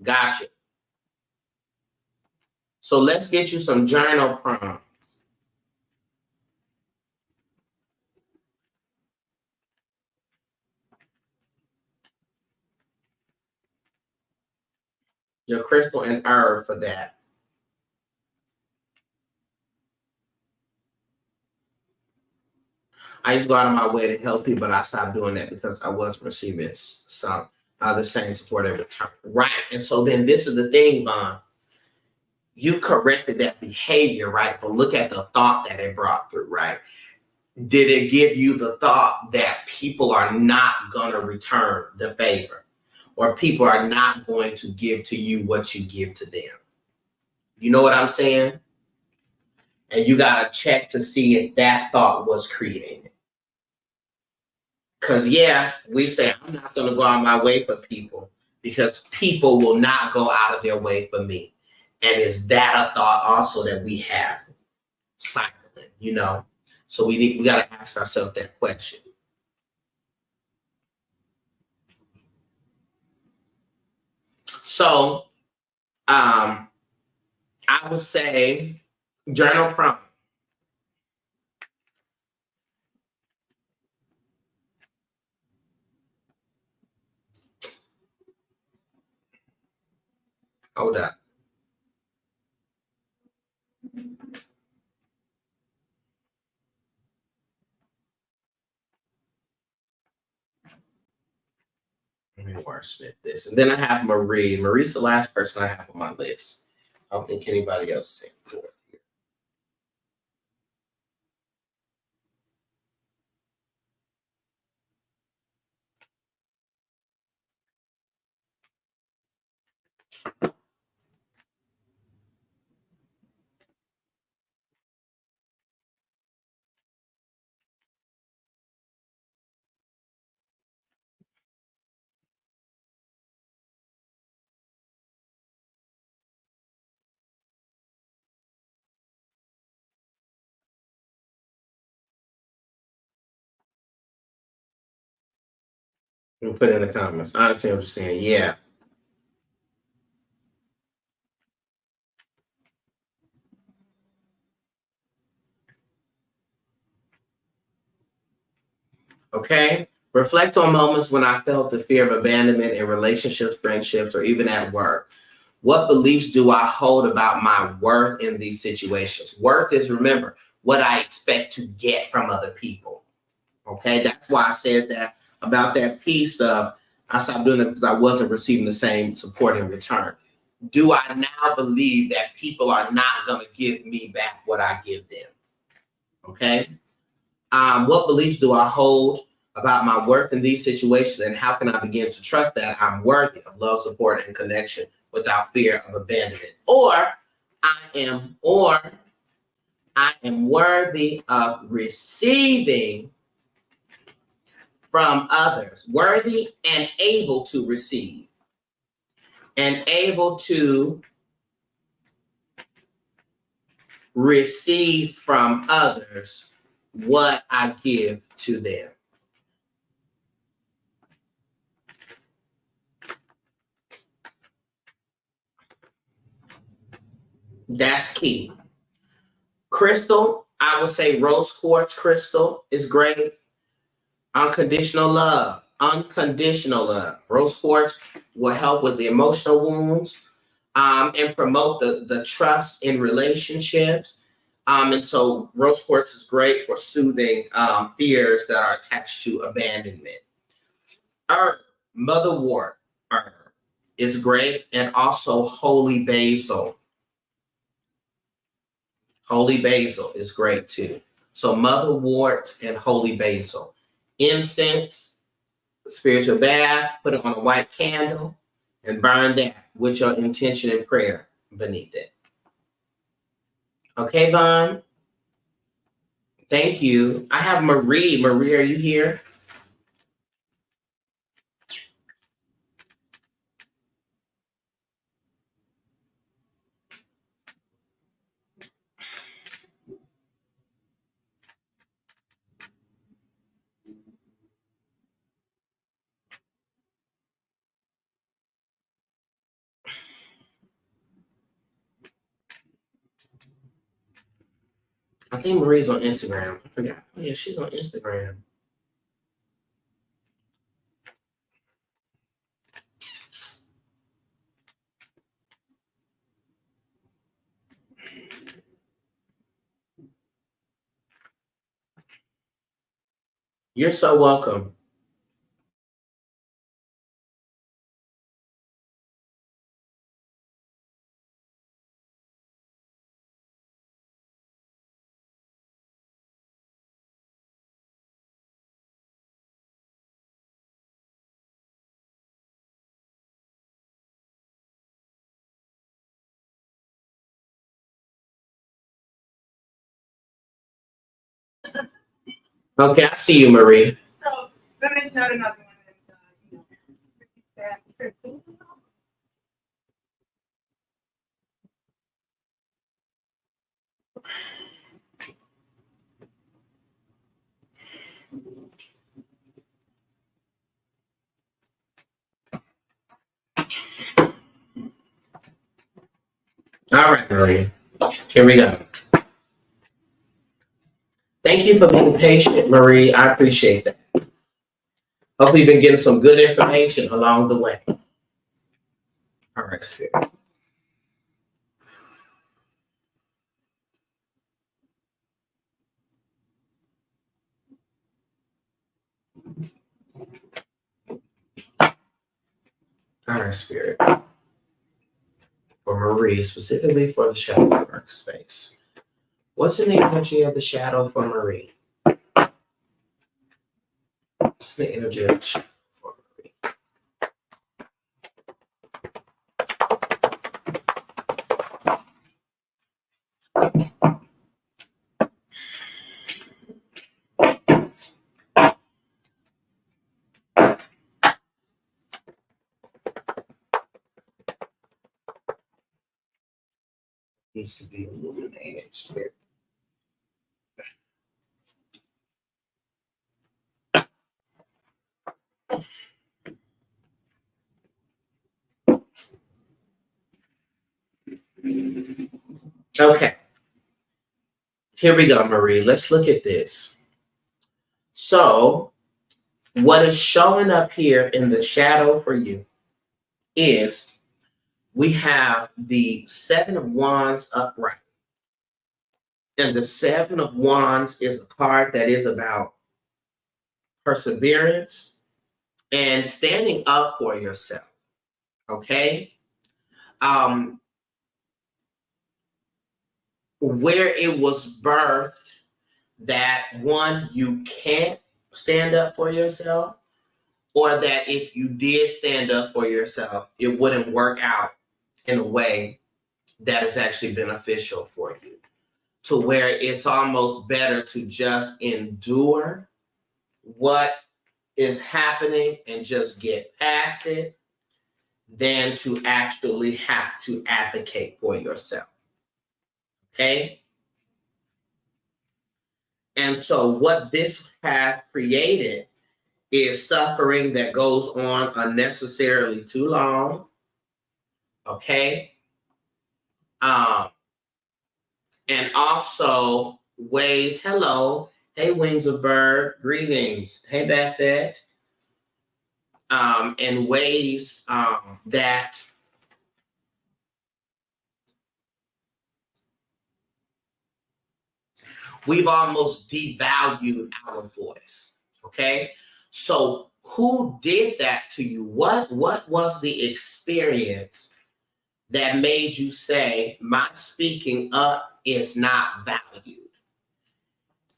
Gotcha. So let's get you some journal prompts. Your crystal and herb for that. I used to go out of my way to help people, but I stopped doing that because I wasn't receiving some the same support in return. Right. And so then this is the thing, Vaughn. You corrected that behavior, right? But look at the thought that it brought through, right? Did it give you the thought that people are not going to return the favor or people are not going to give to you what you give to them? You know what I'm saying? And you got to check to see if that thought was created. Because, yeah, we say, I'm not going to go out of my way for people because people will not go out of their way for me. And is that a thought also that we have cycling, you know? So we got to ask ourselves that question. So I would say journal prompt. Hold up. Let me wordsmith this. And then I have Marie. Marie's the last person I have on my list. I don't think anybody else said for it. We'll put it in the comments. I understand what you're saying. Yeah. Okay. Reflect on moments when I felt the fear of abandonment in relationships, friendships, or even at work. What beliefs do I hold about my worth in these situations? Worth is, remember, what I expect to get from other people. Okay. That's why I said that about that piece of I stopped doing it because I wasn't receiving the same support in return. Do I now believe that people are not going to give me back what I give them? Okay. What beliefs do I hold about my worth in these situations, and how can I begin to trust that I'm worthy of love, support, and connection without fear of abandonment? Or I am worthy of receiving from others, worthy and able to receive, and able to receive from others what I give to them. That's key. Crystal, I would say rose quartz crystal is great. Unconditional love. Unconditional love. Rose quartz will help with the emotional wounds, and promote the trust in relationships. And so rose quartz is great for soothing fears that are attached to abandonment. Herb, motherwort herb is great, and also holy basil. Holy basil is great too. So motherwort and holy basil. Incense, spiritual bath, put it on a white candle and burn that with your intention and prayer beneath it. Okay, Vaughn? Thank you. I have Marie. Marie, are you here? I think Marie's on Instagram. I forgot. Oh, yeah, she's on Instagram. You're so welcome. Okay, I see you, Marie. So let me tell another one. All right, Marie. Here we go. Thank you for being patient, Marie. I appreciate that. Hope you've been getting some good information along the way. All right, Spirit. All right, Spirit. For Marie, specifically for the shadow workspace. What's in the energy of the shadow for Marie? What's the energy of the shadow for Marie? Needs to be illuminated, Spirit. Okay. Here we go, Marie. Let's look at this. So, what is showing up here in the shadow for you is we have the Seven of Wands upright. And the Seven of Wands is a card that is about perseverance and standing up for yourself. Okay? Where it was birthed, that one, you can't stand up for yourself, or that if you did stand up for yourself, it wouldn't work out in a way that is actually beneficial for you, to where it's almost better to just endure what is happening and just get past it than to actually have to advocate for yourself. Okay? And so what this has created is suffering that goes on unnecessarily too long. Okay? And also ways, hello, hey Wings of Bird, greetings, hey Bassett. And ways that we've almost devalued our voice. Okay? So who did that to you? What was the experience that made you say, my speaking up is not valued?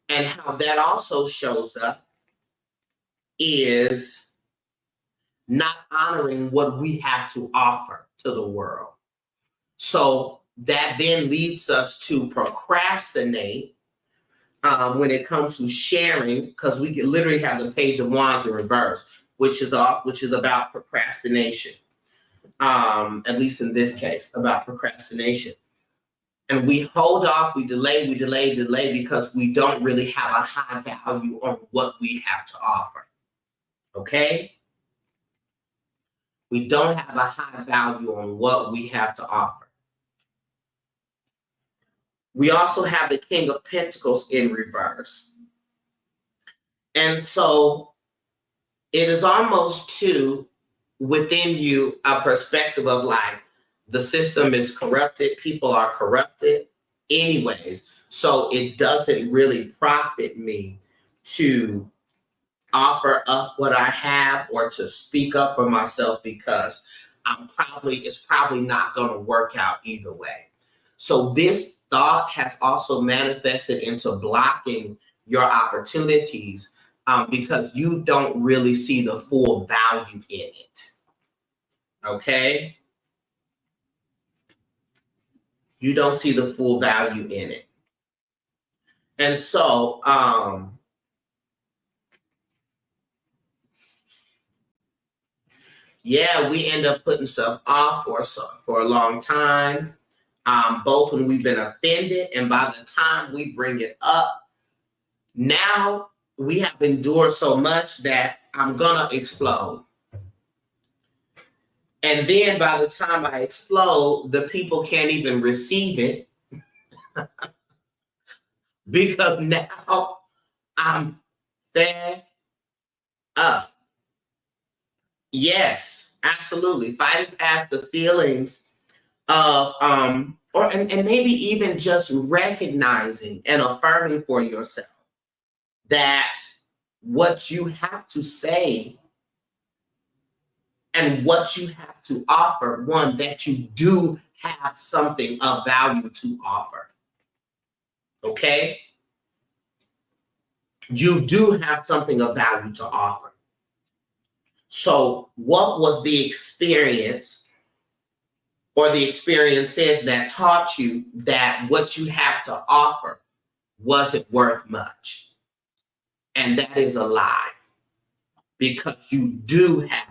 And how that also shows up is not honoring what we have to offer to the world. So that then leads us to procrastinate when it comes to sharing, because we can literally have the Page of Wands in reverse, which is about procrastination. At least in this case, about procrastination. And we hold off, we delay because we don't really have a high value on what we have to offer. Okay? We don't have a high value on what we have to offer. We also have the King of Pentacles in reverse. And so it is almost within you a perspective of like, the system is corrupted, people are corrupted anyways. So it doesn't really profit me to offer up what I have or to speak up for myself, because it's probably not going to work out either way. So this thought has also manifested into blocking your opportunities because you don't really see the full value in it. Okay? You don't see the full value in it. And so, yeah, we end up putting stuff off for a long time, both when we've been offended, and by the time we bring it up, now we have endured so much that I'm gonna explode. And then by the time I explode, the people can't even receive it because now I'm fed up. Yes, absolutely. Fighting past the feelings of and maybe even just recognizing and affirming for yourself that what you have to say and what you have to offer, one, that you do have something of value to offer. Okay? You do have something of value to offer. So what was the experience or the experiences that taught you that what you have to offer wasn't worth much? And that is a lie, because you do have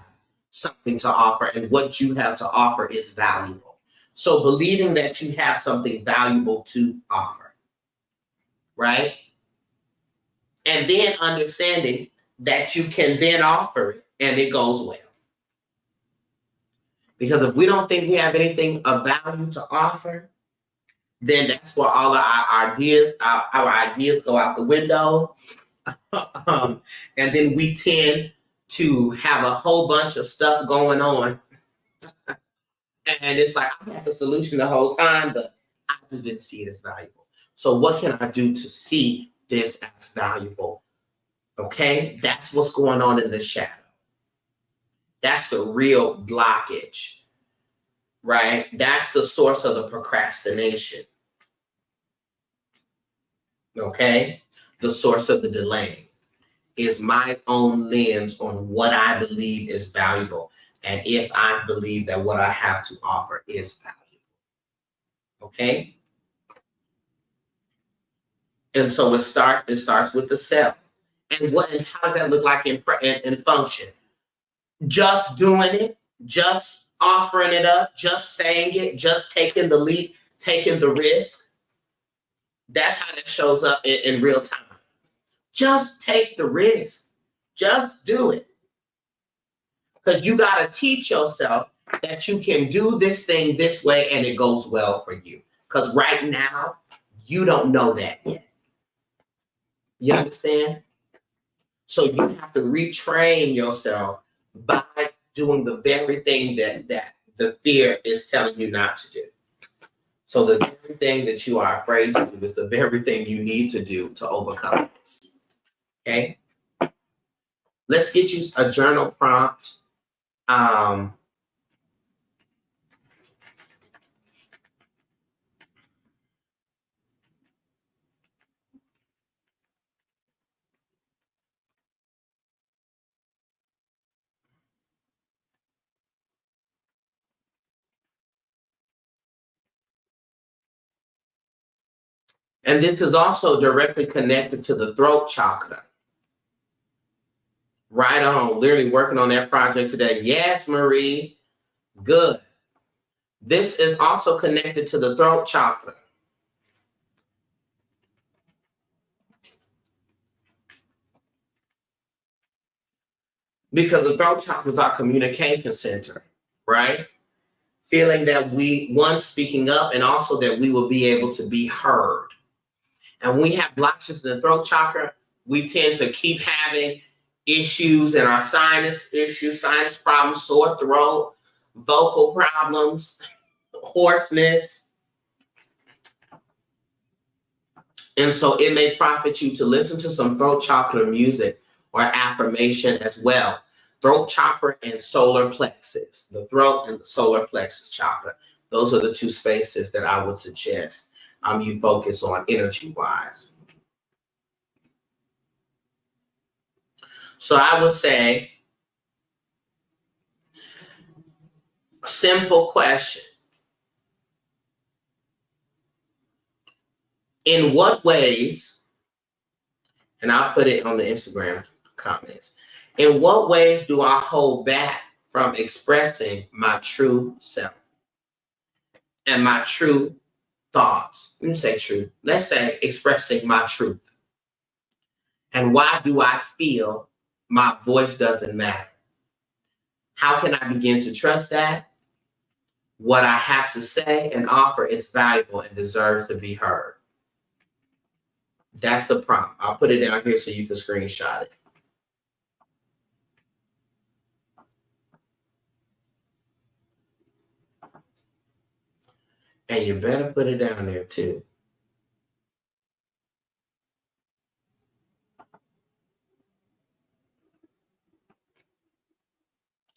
something to offer, and what you have to offer is valuable. So believing that you have something valuable to offer, right? And then understanding that you can then offer it and it goes well. Because if we don't think we have anything of value to offer, then that's where all our ideas go out the window. And then we tend to have a whole bunch of stuff going on. And it's like, I had the solution the whole time, but I just didn't see it as valuable. So what can I do to see this as valuable? Okay, that's what's going on in the shadow. That's the real blockage, right? That's the source of the procrastination. Okay, the source of the delay is my own lens on what I believe is valuable, and if I believe that what I have to offer is valuable. Okay? And so it starts with the self. And how does that look like in function? Just doing it, just offering it up, just saying it, just taking the leap, taking the risk. That's how that shows up in real time. Just take the risk. Just do it. Because you got to teach yourself that you can do this thing this way and it goes well for you. Because right now, you don't know that yet. You understand? So you have to retrain yourself by doing the very thing that the fear is telling you not to do. So the very thing that you are afraid to do is the very thing you need to do to overcome this. Okay? Let's get you a journal prompt. And this is also directly connected to the throat chakra. Right on. Literally working on that project today. Yes, Marie. Good. This is also connected to the throat chakra. Because the throat chakra is our communication center, right? Feeling that speaking up, and also that we will be able to be heard. And when we have blockages in the throat chakra, we tend to keep having issues in our sinus problems, sore throat, vocal problems, hoarseness. And so it may profit you to listen to some throat chakra music or affirmation as well. Throat chakra and solar plexus, the throat and the solar plexus chakra. Those are the two spaces that I would suggest you focus on energy-wise. So I would say, simple question. In what ways, and I'll put it on the Instagram comments, in what ways do I hold back from expressing my true self and my true thoughts? Let me say true. Let's say expressing my truth. And why do I feel my voice doesn't matter? How can I begin to trust that? What I have to say and offer is valuable and deserves to be heard. That's the prompt. I'll put it down here so you can screenshot it. And you better put it down there too.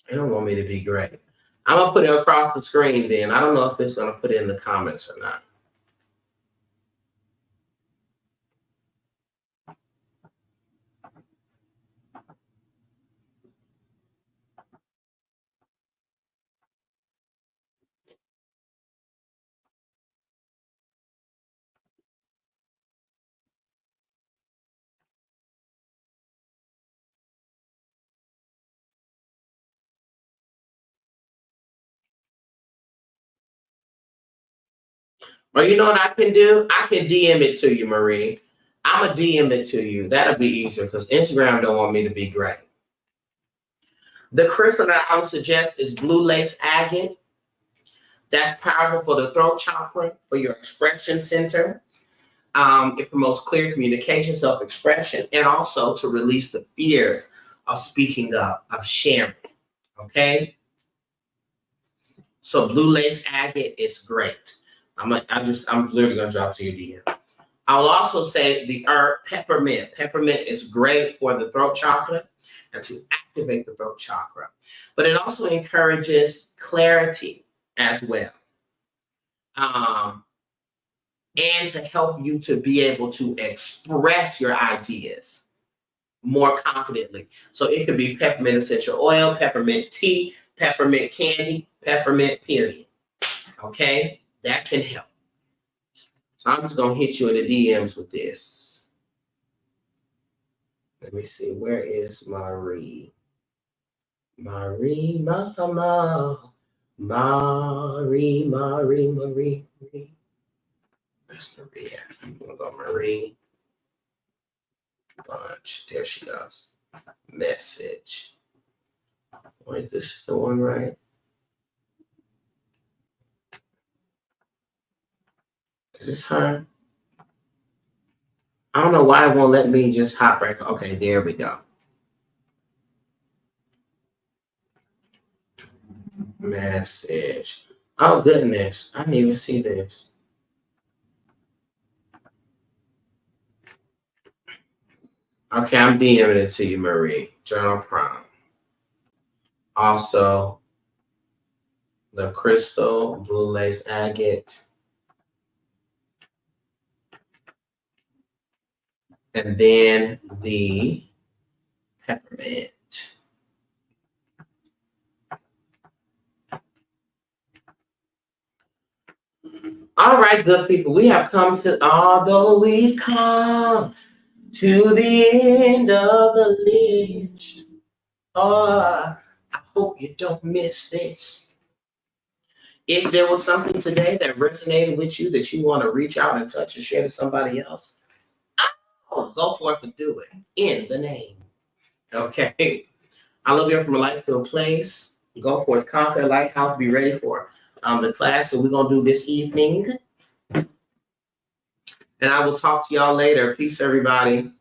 They don't want me to be great. I'm going to put it across the screen then. I don't know if it's going to put it in the comments or not. Well, you know what I can do? I can DM it to you, Marie. I'm going to DM it to you. That'll be easier because Instagram don't want me to be great. The crystal that I would suggest is blue lace agate. That's powerful for the throat chakra, for your expression center. It promotes clear communication, self-expression, and also to release the fears of speaking up, of sharing. Okay? So blue lace agate is great. I'm literally gonna drop to your DM. I'll also say the herb peppermint. Peppermint is great for the throat chakra and to activate the throat chakra. But it also encourages clarity as well. and to help you to be able to express your ideas more confidently. So it could be peppermint essential oil, peppermint tea, peppermint candy, peppermint period. Okay, that can help. So I'm just gonna hit you in the DMs with this. Let me see, where is Marie? Marie, mama, Marie. Where's Marie at? I'm gonna go Marie Bunch. There she goes. Message. Wait, this is the one, right? Is this her? I don't know why it won't let me just hop right. Okay, there we go. Message. Oh goodness, I didn't even see this. Okay, I'm DMing it to you, Marie. Journal prompt. Also, the crystal, blue lace agate. And then the peppermint. All right, good people, we have come to, although we've come to the end of the list. Oh, I hope you don't miss this. If there was something today that resonated with you that you want to reach out and touch and share to somebody else, go forth and do it in the name. Okay. I love you from a light-filled place. Go forth, conquer, lighthouse, be ready for the class that we're going to do this evening. And I will talk to y'all later. Peace, everybody.